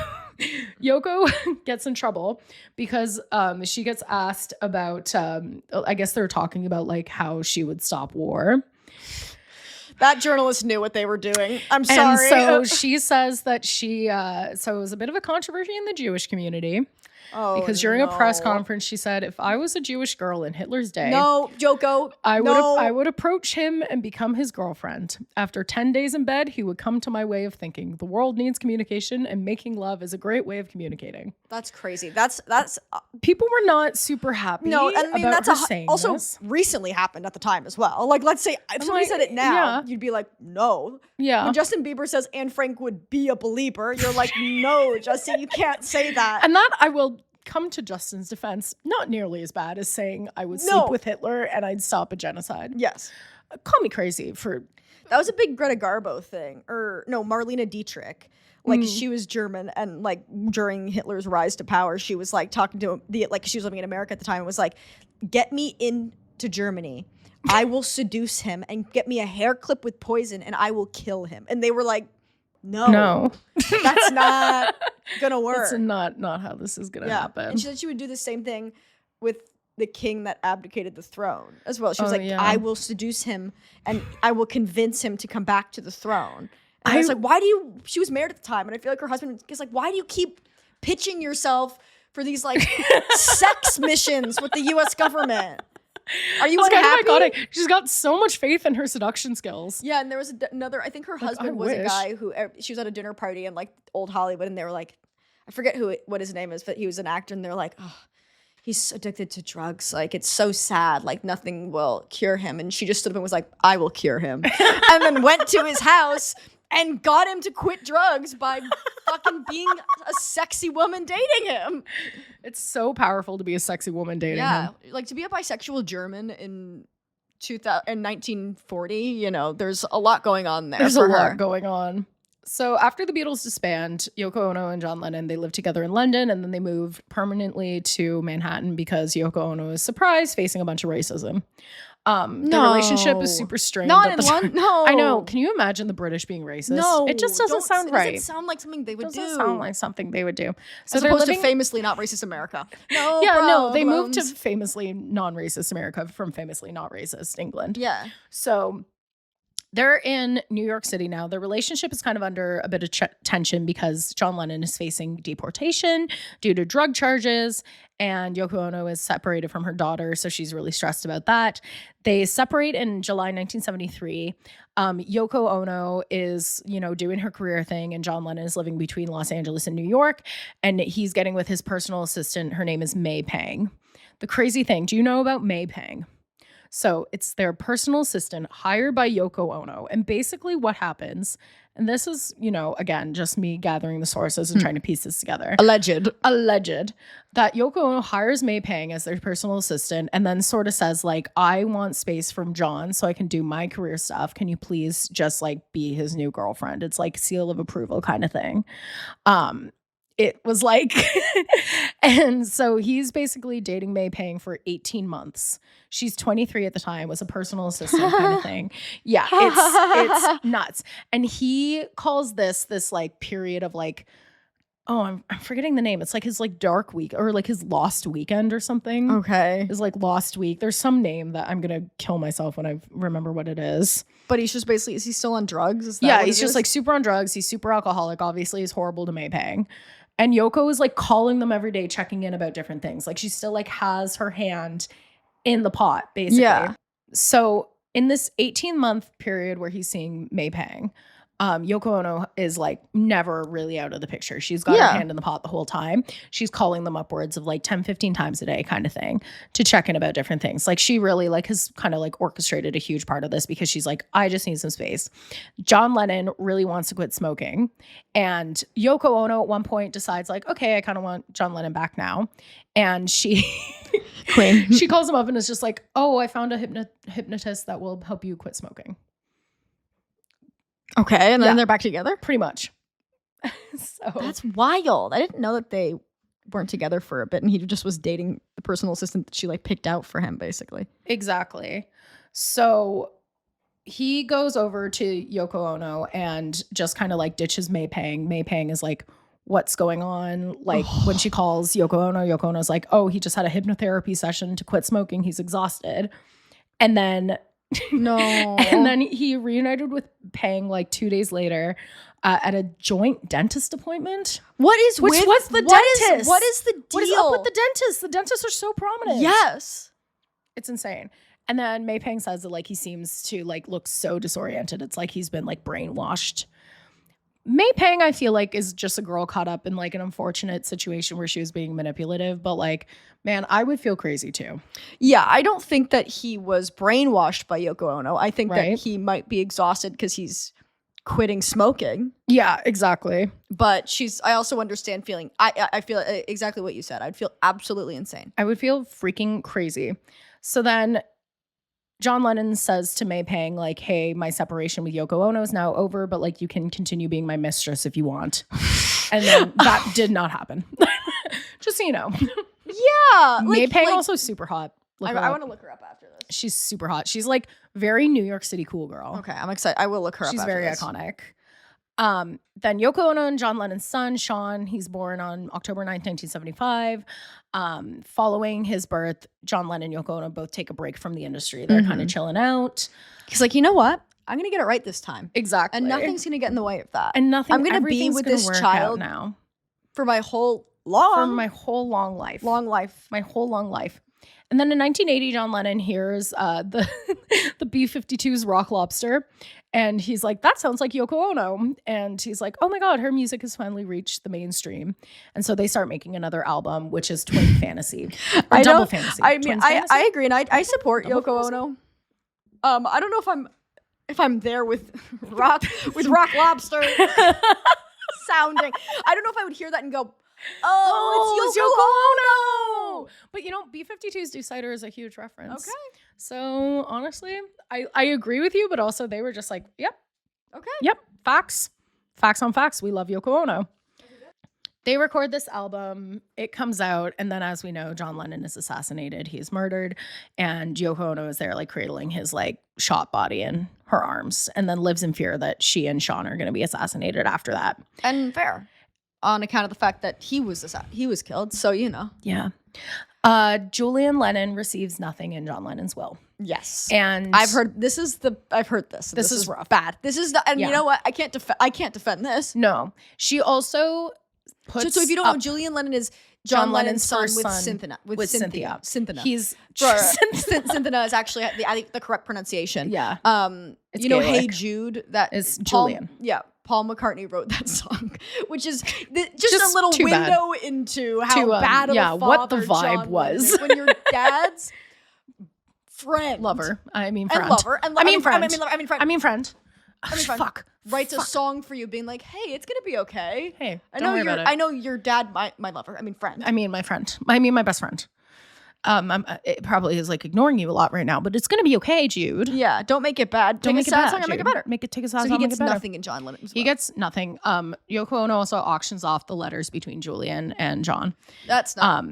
Yoko gets in trouble because she gets asked about, I guess they're talking about like how she would stop war. That journalist knew what they were doing. I'm sorry. And so she says that so it was a bit of a controversy in the Jewish community. Oh, because during a press conference, she said, if I was a Jewish girl in Hitler's day, no, Yoko, I would approach him and become his girlfriend. After 10 days in bed, he would come to my way of thinking. The world needs communication, and making love is a great way of communicating. That's crazy. That's people were not super happy. No, I mean about that's saying also this. Recently happened at the time as well. Like, let's say if somebody said it now, you'd be like, no. Yeah. When Justin Bieber says Anne Frank would be a believer, you're like, no, Justin, you can't say that. And that I will come to Justin's defense, not nearly as bad as saying I would sleep with Hitler and I'd stop a genocide. Yes. Call me crazy for... That was a big Greta Garbo thing. Or, no, Marlene Dietrich. Like, she was German, and, like, during Hitler's rise to power, she was, like, talking to she was living in America at the time, and was like, get me into Germany. I will seduce him and get me a hair clip with poison, and I will kill him. And they were like, no. That's not gonna work. That's not how this is gonna happen. And she said she would do the same thing with the king that abdicated the throne as well. She was I will seduce him and I will convince him to come back to the throne. And I was like, she was married at the time, and I feel like her husband is like, why do you keep pitching yourself for these like sex missions with the US government? Are you unhappy? Kind of iconic. She's got so much faith in her seduction skills. Yeah, and there was another, I think her husband was a guy who, she was at a dinner party in like old Hollywood, and they were like, I forget what his name is, but he was an actor, and they're like, oh, he's addicted to drugs. Like, it's so sad. Like, nothing will cure him. And she just stood up and was like, I will cure him. And then went to his house and got him to quit drugs by fucking being a sexy woman dating him. It's so powerful to be a sexy woman dating him. Yeah, like to be a bisexual German in 1940, you know, there's a lot going on there. There's a lot going on. So after the Beatles disband, Yoko Ono and John Lennon, they lived together in London, and then they moved permanently to Manhattan because Yoko Ono was surprised, facing a bunch of racism. The relationship is super strained. Not in London. No, I know. Can you imagine the British being racist? No, it just doesn't sound right. It doesn't sound like something they would do. Doesn't sound like something they would do. So as opposed to famously not racist America. No, no, they moved to famously non-racist America from famously not racist England. Yeah. So they're in New York City now. Their relationship is kind of under a bit of tension because John Lennon is facing deportation due to drug charges, and Yoko Ono is separated from her daughter, so she's really stressed about that. They separate in July 1973. Yoko Ono is, doing her career thing, and John Lennon is living between Los Angeles and New York, and he's getting with his personal assistant. Her name is May Pang. The crazy thing, do you know about May Pang? So it's their personal assistant hired by Yoko Ono. And basically what happens, and this is, again, just me gathering the sources and trying to piece this together. Alleged. That Yoko Ono hires May Pang as their personal assistant and then sort of says, like, I want space from John so I can do my career stuff. Can you please just, like, be his new girlfriend? It's like seal of approval kind of thing. It was like, and so he's basically dating May Pang for 18 months. She's 23 at the time, was a personal assistant kind of thing. Yeah, it's nuts. And he calls this like period of like, I'm forgetting the name. It's like his like dark week or like his lost weekend or something. Okay. It's like lost week. There's some name that I'm going to kill myself when I remember what it is. But he's just basically, is he still on drugs? Is that yeah, he's just like super on drugs. He's super alcoholic. Obviously, he's horrible to May Pang. And Yoko is like calling them every day, checking in about different things. Like she still like has her hand in the pot, basically. Yeah. So in this 18-month period where he's seeing May Pang, Yoko Ono is like never really out of the picture. She's got her hand in the pot the whole time. She's calling them upwards of like 10, 15 times a day kind of thing to check in about different things. Like she really like has kind of like orchestrated a huge part of this because she's like, I just need some space. John Lennon really wants to quit smoking. And Yoko Ono at one point decides like, okay, I kind of want John Lennon back now. And she she calls him up and is just like, oh, I found a hypnotist that will help you quit smoking. Okay, and then they're back together? Pretty much. So that's wild. I didn't know that they weren't together for a bit and he just was dating the personal assistant that she like picked out for him, basically. Exactly. So he goes over to Yoko Ono and just kind of like ditches May Pang. May Pang is like, what's going on? Like when she calls Yoko Ono's like, oh, he just had a hypnotherapy session to quit smoking. He's exhausted. And then no. And then he reunited with Pang like 2 days later at a joint dentist appointment. What's the dentist? What is the deal? What is up with the dentist? The dentists are so prominent. Yes. It's insane. And then May Pang says that like he seems to like look so disoriented. It's like he's been like brainwashed. May Pang, I feel like, is just a girl caught up in like an unfortunate situation where she was being manipulative. But like, man, I would feel crazy too. Yeah, I don't think that he was brainwashed by Yoko Ono. I think that he might be exhausted because he's quitting smoking. Yeah, exactly. But I also understand feeling, I feel exactly what you said. I'd feel absolutely insane. I would feel freaking crazy. So then John Lennon says to May Pang, like, hey, my separation with Yoko Ono is now over, but like you can continue being my mistress if you want. And then that did not happen. Just so you know. Yeah. May Pang also super hot. I want to look her up after this. She's super hot. She's like very New York City cool girl. Okay, I'm excited. I will look her up. She's very iconic. Then Yoko Ono and John Lennon's son, Sean, he's born on October 9th, 1975. Following his birth, John Lennon and Yoko Ono both take a break from the industry. They're kind of chilling out. He's like, you know what? I'm going to get it right this time. Exactly. And nothing's going to get in the way of that. And nothing. I'm going to be with this child now for my whole long life. My whole long life. And then in 1980, John Lennon hears the B-52's Rock Lobster. And he's like, that sounds like Yoko Ono. And he's like, oh my God, her music has finally reached the mainstream. And so they start making another album, which is Twin Fantasy. Or Double Fantasy. I mean, I agree. And I support Yoko Ono. I don't know if I'm there with Rock Lobster sounding. I don't know if I would hear that and go, oh, it's Yoko Ono. But you know, B-52's Do-Cider is a huge reference. Okay. So honestly, I agree with you, but also they were just like, yep. Okay. Yep. Facts on facts. We love Yoko Ono. They record this album. It comes out. And then as we know, John Lennon is assassinated. He is murdered. And Yoko Ono is there like cradling his like shot body in her arms and then lives in fear that she and Sean are going to be assassinated after that. And fair. On account of the fact that he was killed. So, you know. Yeah. Julian Lennon receives nothing in John Lennon's will. Yes. And I've heard this. This is rough. Bad. This is the, and you know what? I can't defend this. No. She also puts so if you don't know, Julian Lennon is John Lennon's son with Cynthia. He's Cynthia is actually I think the correct pronunciation. Yeah. You know, Hey Jude, that is Julian. Paul McCartney wrote that song, which is just a little window into how bad of a father what the vibe John was when your dad's friend, lover, I mean friend. Fuck. Writes a song for you, being like, "Hey, it's gonna be okay. Hey, I know your dad, my lover. I mean friend. I mean my friend. I mean my best friend. It probably is like ignoring you a lot right now, but it's gonna be okay, Jude. Yeah, don't make it bad. Don't make it bad. Make it better. Take a sad song. So he gets nothing in John Lennon's will. He gets nothing. Yoko Ono also auctions off the letters between Julian and John. That's not.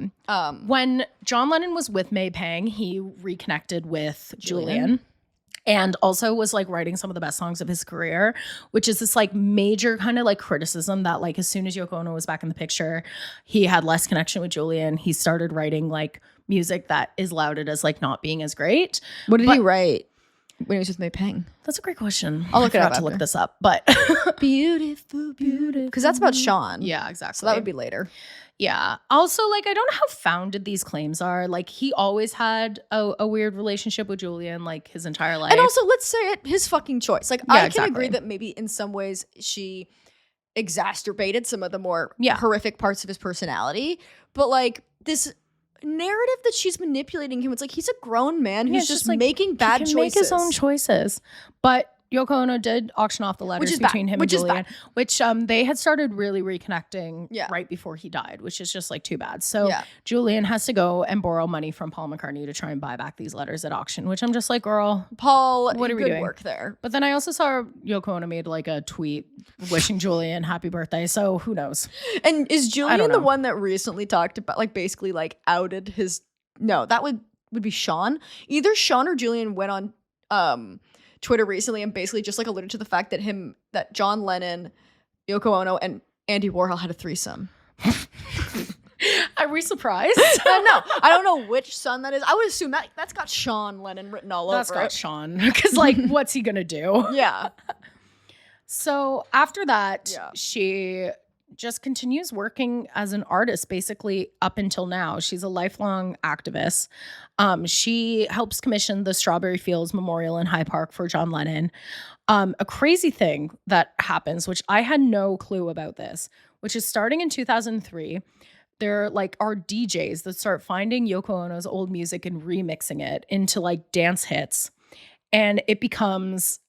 When John Lennon was with May Pang, he reconnected with Julian. And also was like writing some of the best songs of his career, which is this like major kind of like criticism that like as soon as Yoko Ono was back in the picture, he had less connection with Julian. He started writing like music that is lauded as like not being as great. What did he write when he was with May Pang? That's a great question. I'll look it up to look this up, but beautiful, because that's about Sean. Yeah, exactly. So that would be later. Yeah. Also, like, I don't know how founded these claims are. Like, he always had a weird relationship with Julian, like, his entire life. And also, let's say it, his fucking choice. Like, yeah, I can agree that maybe in some ways she exacerbated some of the more horrific parts of his personality. But, like, this narrative that she's manipulating him, it's like he's a grown man who's just like, making bad choices. Make his own choices. But Yoko Ono did auction off the letters between him and Julian, which they had started really reconnecting right before he died, which is just like too bad. So Julian has to go and borrow money from Paul McCartney to try and buy back these letters at auction, which I'm just like, girl, Paul, what are we doing? Work there. But then I also saw Yoko Ono made like a tweet wishing Julian happy birthday. So who knows? And is Julian the one that recently talked about like basically like outed his? No, that would be Sean. Either Sean or Julian went on Twitter recently and basically just like alluded to the fact that John Lennon, Yoko Ono, and Andy Warhol had a threesome. Are we surprised? No, I don't know which son that is. I would assume that's got Sean Lennon written all over it. That's got Sean. Because like, what's he gonna do? Yeah. So after that, she just continues working as an artist basically up until now. She's a lifelong activist. She helps commission the Strawberry Fields Memorial in Hyde Park for John Lennon. A crazy thing that happens, which I had no clue about this, which is starting in 2003, there like are DJs that start finding Yoko Ono's old music and remixing it into like dance hits. And it becomes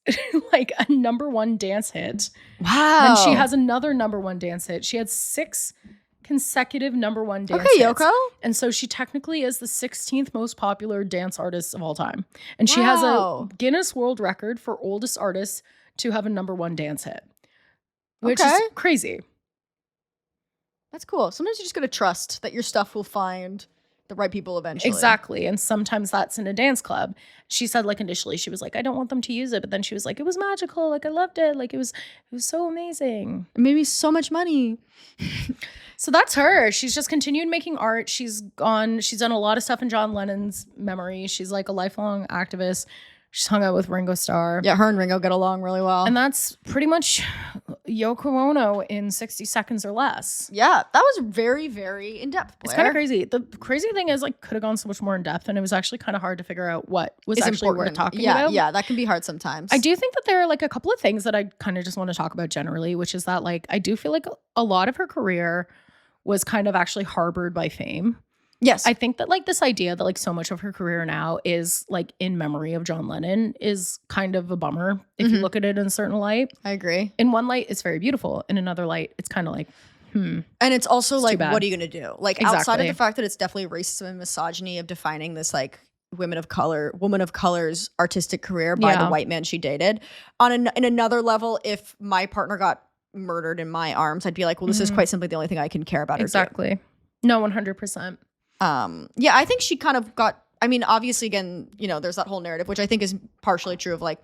like a #1 dance hit. Wow. Then she has another #1 dance hit. She had 6 consecutive #1 dance hits. Yoko. And so she technically is the 16th most popular dance artist of all time. And she has a Guinness World Record for oldest artist to have a #1 dance hit, which is crazy. That's cool. Sometimes you just got to trust that your stuff will find the right people eventually. Exactly. And sometimes that's in a dance club. She said like initially she was like, I don't want them to use it. But then she was like, it was magical. Like I loved it. Like it was so amazing. It made me so much money. So that's her. She's just continued making art. She's done a lot of stuff in John Lennon's memory. She's like a lifelong activist. She's hung out with Ringo Starr. Yeah, her and Ringo get along really well. And that's pretty much Yoko Ono in 60 seconds or less. Yeah, that was very, very in-depth, Blair. It's kind of crazy. The crazy thing is like could have gone so much more in depth, and it was actually kind of hard to figure out what was actually worth talking about. Yeah, that can be hard sometimes. I do think that there are like a couple of things that I kind of just want to talk about generally, which is that like I do feel like a lot of her career was kind of actually harbored by fame. Yes. I think that like this idea that like so much of her career now is like in memory of John Lennon is kind of a bummer if you look at it in a certain light. I agree. In one light, it's very beautiful. In another light, it's kind of like, And it's also like, what are you going to do? Like outside of the fact that it's definitely racism and misogyny of defining this like woman of color's artistic career by the white man she dated. In another level, if my partner got murdered in my arms, I'd be like, well, this is quite simply the only thing I can care about. Exactly. No, 100%. Yeah, I think she kind of got, I mean, obviously, again, you know, there's that whole narrative, which I think is partially true of like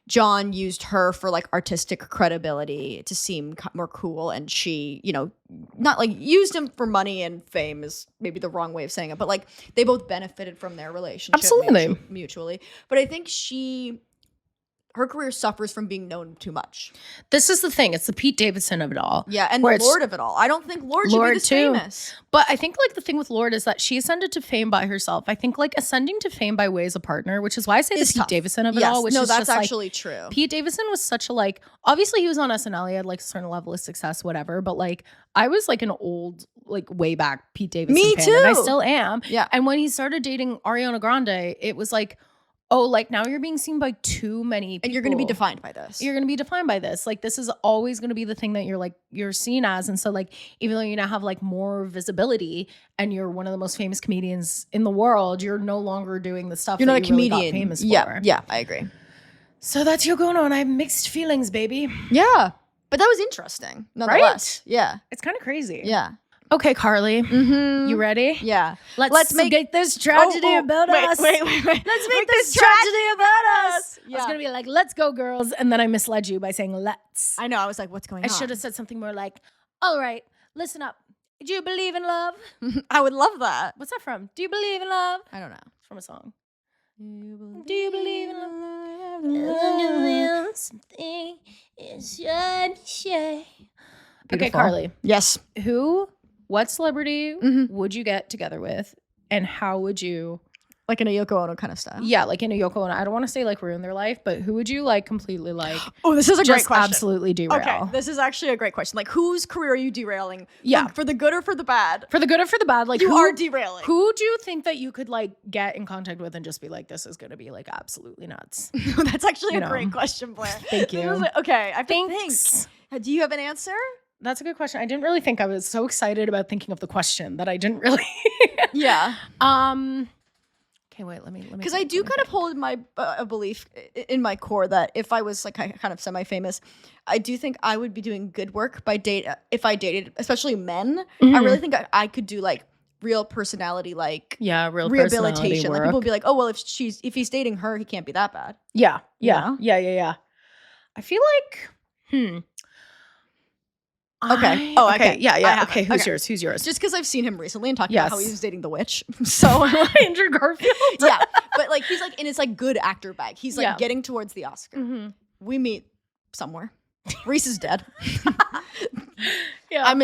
John used her for like artistic credibility to seem more cool. And she, you know, not like used him for money and fame is maybe the wrong way of saying it, but like they both benefited from their relationship. Absolutely. Mutually. But I think her career suffers from being known too much. This is the thing. It's the Pete Davidson of it all. Yeah, and the Lord of it all. I don't think Lord should be this famous. But I think like the thing with Lord is that she ascended to fame by herself. I think like ascending to fame by way as a partner, which is why I say the Pete Davidson of it all. Which is that's just, actually like, true. Pete Davidson was such a like, obviously he was on SNL. He had like a certain level of success, whatever. But like I was like an old, like way back Pete Davidson Me fan, too. and I still am. Yeah. And when he started dating Ariana Grande, it was like, oh, like now you're being seen by too many people. And you're going to be defined by this. You're going to be defined by this. Like this is always going to be the thing that you're seen as. And so like, even though you now have like more visibility and you're one of the most famous comedians in the world, you're no longer doing the stuff you're that not a comedian. Really got famous for. Yeah, I agree. So that's Yoko Ono, and I have mixed feelings, baby. Yeah. But that was interesting. Nonetheless. Right? Yeah. It's kind of crazy. Yeah. Okay, Carly, you ready? Yeah. Let's make this tragedy about us. Wait. Let's make this tragedy about us. Yeah. I was going to be like, let's go, girls. And then I misled you by saying let's. I know. I was like, what's going on? I should have said something more like, all right, listen up. Do you believe in love? I would love that. What's that from? Do you believe in love? I don't know. It's from a song. Do you believe in love? Something is shiny. Okay, Carly. Yes. What celebrity would you get together with, and how would you, like in a Yoko Ono kind of style? Yeah, like in a Yoko Ono. I don't want to say like ruin their life, but who would you like completely like? Oh, this is a great question. Absolutely derail. Okay, this is actually a great question. Like, whose career are you derailing? Yeah, for the good or for the bad? For the good or for the bad? Like you are derailing. Who do you think that you could like get in contact with and just be like, this is going to be like absolutely nuts? That's actually a great question, Blair. Thank you. Okay, I think. Do you have an answer? That's a good question. I didn't really think. I was so excited about thinking of the question that I didn't really. Yeah. Okay, wait. Let me. Because I do kind of hold my a belief in my core that if I was like kind of semi-famous, I do think I would be doing good work if I dated, especially men. I really think I could do like real personality, like real rehabilitation. Like people would be like, oh well, if he's dating her, he can't be that bad. Yeah. You know? I feel like. Okay. Okay. Yeah. Okay. Who's yours? Just because I've seen him recently and talking about how he was dating the witch. So Andrew Garfield. Yeah. But like he's like in his like good actor bag. He's like getting towards the Oscar. We meet somewhere. Reese is dead. Yeah. I'm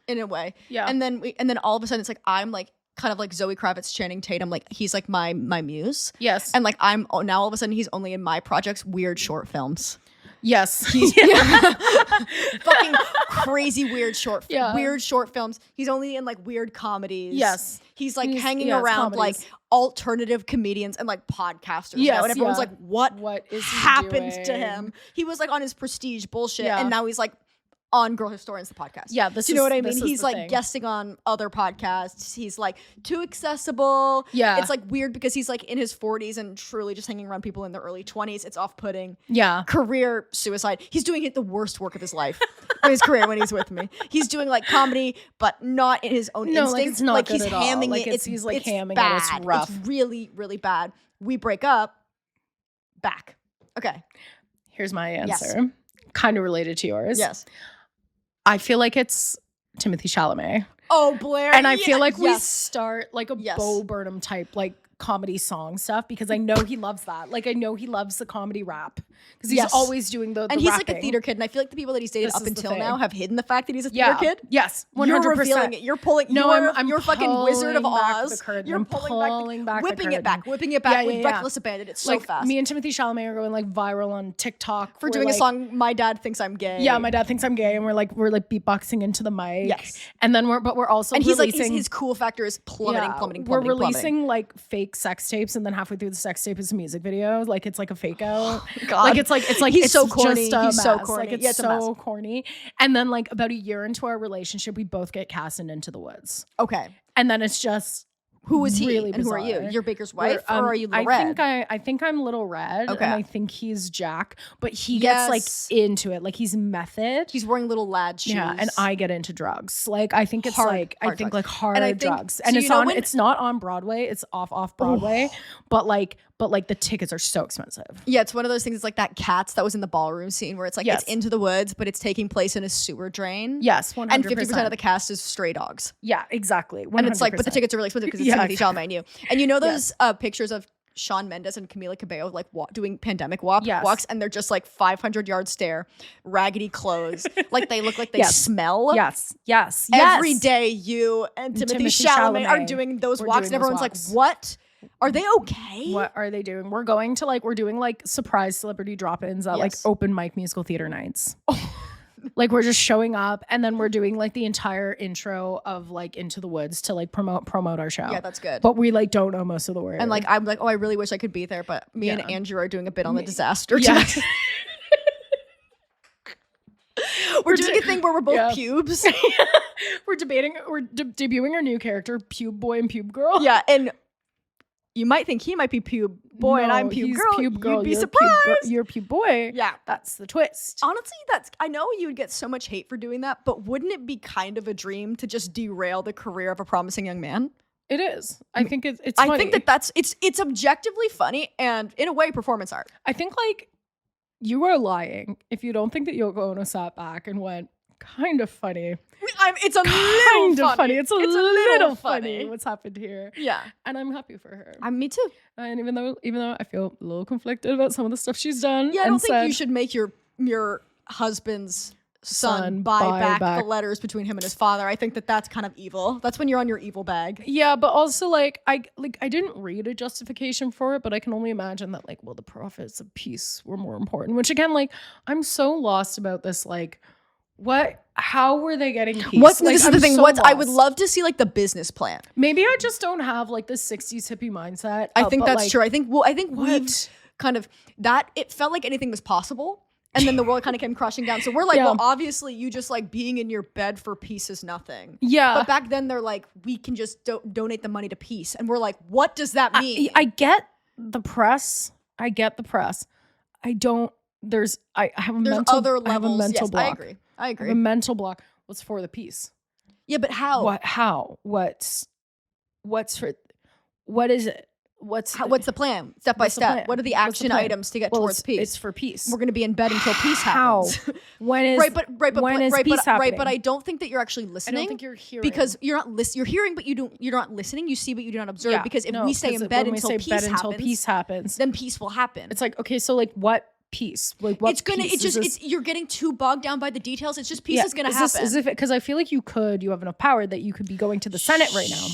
in a way. Yeah. And then all of a sudden it's like I'm like kind of like Zoe Kravitz, Channing Tatum, like he's like my muse. Yes. And like now all of a sudden he's only in my projects weird short films. Yes. He's fucking crazy weird short films. He's only in like weird comedies. Yes. He's like hanging around comedies. Like alternative comedians and like podcasters now. And everyone's like, what is happened to him? He was like on his prestige bullshit and now he's like on Girl Historians, the podcast. Yeah, do you know what I mean? He's like guesting on other podcasts. He's like too accessible. Yeah. It's like weird because he's like in his 40s and truly just hanging around people in their early 20s. It's off-putting. Yeah. Career suicide. He's doing the worst work of his life. In his career when he's with me. He's doing like comedy, but not in his own instincts. Like it's not like good he's at hamming all. it. He's like hamming bad. it. It's rough. It's really, really bad. We break up. Back. Okay. Here's my answer. Yes. Kind of related to yours. Yes. I feel like it's Timothy Chalamet. Oh, Blair. And I feel like we start like a Bo Burnham type like comedy song stuff because I know he loves that. Like I know he loves the comedy rap because he's always doing the and he's rapping. Like a theater kid. And I feel like the people that he's dated up until now have hidden the fact that he's a theater kid. Yes, 100%. You're revealing it. You're pulling. No, I'm you're fucking Wizard of Oz. You're pulling back, whipping it back with reckless abandon. It's so fast. Me and Timothy Chalamet are going like viral on TikTok for doing a song. My dad thinks I'm gay. Yeah, my dad thinks I'm gay, and we're like beatboxing into the mic. Yes, and then we're also he's like his cool factor is plummeting. We're releasing like fake sex tapes and then halfway through the sex tape is a music video. Like it's like a fake out. God. Like it's he's so corny. He's so corny. Like it's so corny. And then like about a year into our relationship, we both get cast in Into the Woods. Okay. And then it's just who is he really and bizarre. Who are you? You're Baker's wife or are you Little Red? I think I'm Little Red. Okay. And I think he's Jack, but he gets like into it. Like he's method. He's wearing little lad shoes. Yeah, and I get into drugs. Like I think it's hard drugs. And it's not on Broadway. It's off Broadway. But the tickets are so expensive. Yeah, it's one of those things. It's like that Cats that was in the ballroom scene where it's like it's Into the Woods, but it's taking place in a sewer drain. Yes, 100%. And 50% of the cast is stray dogs. Yeah, exactly. 100%. And it's like, but the tickets are really expensive because it's Timothy Chalamet and you. And you know those pictures of Shawn Mendes and Camila Cabello like doing pandemic walks, and they're just like 500-yard stare, raggedy clothes, like they look like they smell. Yes. Every day, you and Timothy Chalamet are doing those walks, and everyone's like, "What? Are they okay? What are they doing?" We're doing like surprise celebrity drop-ins at like open mic musical theater nights. Like we're just showing up and then we're doing like the entire intro of like Into the Woods to like promote our show. Yeah, that's good. But we like don't know most of the words. And like I'm like, oh, I really wish I could be there, but me and Andrew are doing a bit on the disaster. Yeah. We're doing a thing where we're both pubes. We're debuting our new character, Pube Boy and Pube Girl. Yeah, and you might think he might be Pube Boy and I'm Pube Girl. Pube Girl. You'd be surprised. You're Pube Boy. Yeah. That's the twist. Honestly, I know you would get so much hate for doing that, but wouldn't it be kind of a dream to just derail the career of a promising young man? It is. I think it's funny. I think that's it's objectively funny and in a way performance art. I think like you are lying if you don't think that Yoko Ono sat back and went, kind of funny. It's a little funny. It's a little funny what's happened here. Yeah. And I'm happy for her. Me too. And even though I feel a little conflicted about some of the stuff she's done. Yeah, I don't think you should make your husband's son buy back the letters between him and his father. I think that's kind of evil. That's when you're on your evil bag. Yeah, but also I didn't read a justification for it, but I can only imagine that the profits of peace were more important. Which again, I'm so lost about this. How were they getting peace? This is the thing. I would love to see the business plan. Maybe I just don't have the 60s hippie mindset. I think that's true. I think we've kind of that. It felt like anything was possible. And then the world kind of came crashing down. So we're well, obviously you just being in your bed for peace is nothing. Yeah. But back then they're we can just donate the money to peace. And we're what does that mean? I get the press. I don't, I have a mental, other levels. Yes, block. I agree. I have a mental block. What's for the peace? Yeah, but how? How? What is it? What's the plan? Step by step. What are the action items to get towards peace? It's for peace. We're going to be in bed until peace happens. When is peace happening? But I don't think that you're actually listening. I don't think you're hearing because you're not listening. You're hearing, but you're not listening. You see, but you do not observe. Because if we stay in bed until peace happens, then peace will happen. It's okay. So what peace? Like what? You're getting too bogged down by the details. It's just peace is going to happen. Because I feel like you have enough power that you could be going to the Senate right now.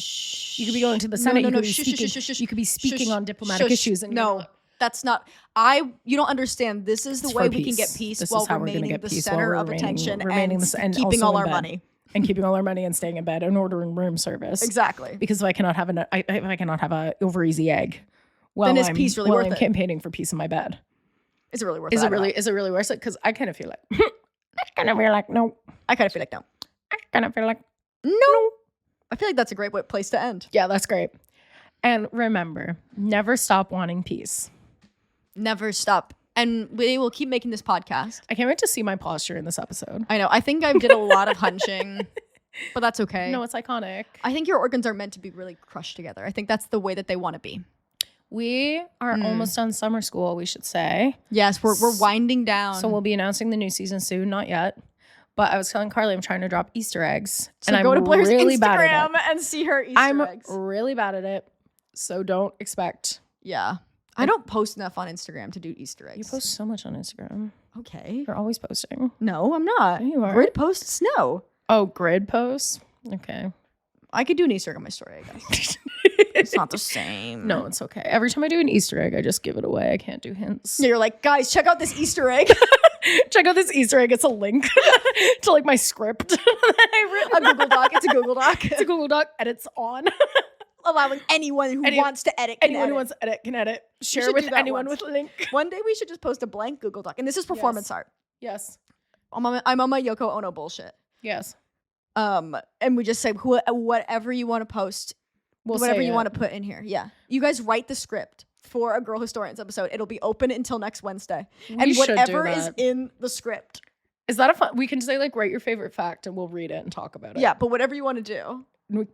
You could be going to the Senate. You could be speaking on diplomatic issues. And that's not. You don't understand. This is the way we can get peace while remaining the center of attention and keeping all our money. And keeping all our money and staying in bed and ordering room service. Exactly. Because if I cannot have a over easy egg, then is peace really worth it? I'm campaigning for peace in my bed. Is it really worth it? Is it really worth it? Because I kind of feel like no. I kind of feel like no. I kind of feel like no. I feel like that's a great place to end. Yeah, that's great. And remember, never stop wanting peace. Never stop. And we will keep making this podcast. I can't wait to see my posture in this episode. I know. I think I did a lot of hunching, but that's okay. No, it's iconic. I think your organs are meant to be really crushed together. I think that's the way that they want to be. We are almost done summer school, we should say. Yes, we're winding down. So we'll be announcing the new season soon. Not yet. But I was telling Carley I'm trying to drop Easter eggs. So and go I'm to Blair's really Instagram and see her Easter eggs. I'm really bad at it. So don't expect. Yeah. I don't post enough on Instagram to do Easter eggs. You post so much on Instagram. Okay. You're always posting. No, I'm not. Yeah, you are. Grid posts? No. Oh, grid posts? Okay. I could do an Easter egg on my story, I guess. It's not the same. No, it's okay. Every time I do an Easter egg, I just give it away. I can't do hints. Yeah, you're like, guys, check out this Easter egg. Check out this Easter egg. It's a link to like my script that I written. A Google Doc. It's a Google Doc. It's a Google Doc. Edits on. Allowing anyone who wants to edit can anyone who wants to edit can edit. Share with anyone with a link. One day we should just post a blank Google Doc. And this is performance art. Yes. I'm on my Yoko Ono bullshit. Yes. And we just say whatever you want to post, whatever you want to put in here. Yeah. You guys write the script for a Girl Historians episode. It'll be open until next Wednesday. And whatever is in the script. Is that a fun? We can say like write your favorite fact and we'll read it and talk about it. Yeah, but whatever you want to do.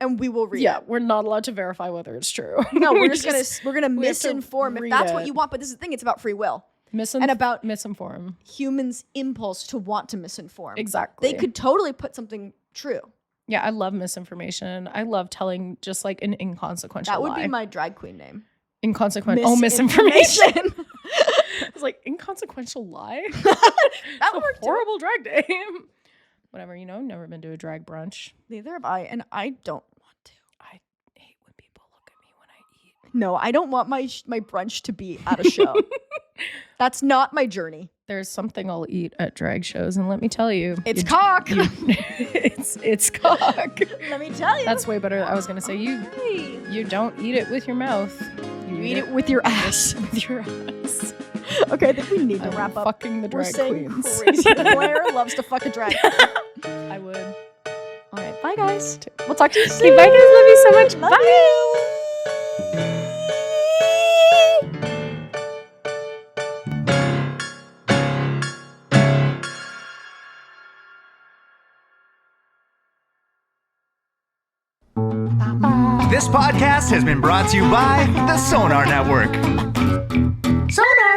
And we will read it. Yeah, we're not allowed to verify whether it's true. No, we're gonna misinform if that's what you want. But this is the thing, it's about free will. And about misinform. Humans' impulse to want to misinform. Exactly. They could totally put something true. Yeah, I love misinformation. I love telling just like an inconsequential That would lie. be my drag queen name. Inconsequential. Misinformation. It's like inconsequential lie. That would work. Horrible drag name. Whatever, never been to a drag brunch. Neither have I, and I don't want to. I hate when people look at me when I eat. No, I don't want my brunch to be at a show. That's not my journey. There's something I'll eat at drag shows, and let me tell you. It's cock! It's cock. Let me tell you. That's way better. I was going to say, you don't eat it with your mouth. You eat it with your ass. With your ass. Okay, I think we need to wrap up. Fucking the drag queens. Crazy. Blair loves to fuck a drag queen. I would. All right, bye guys. We'll talk to you soon. Okay, bye guys. Love you so much. Love bye. This podcast has been brought to you by the Sonar Network. Sonar!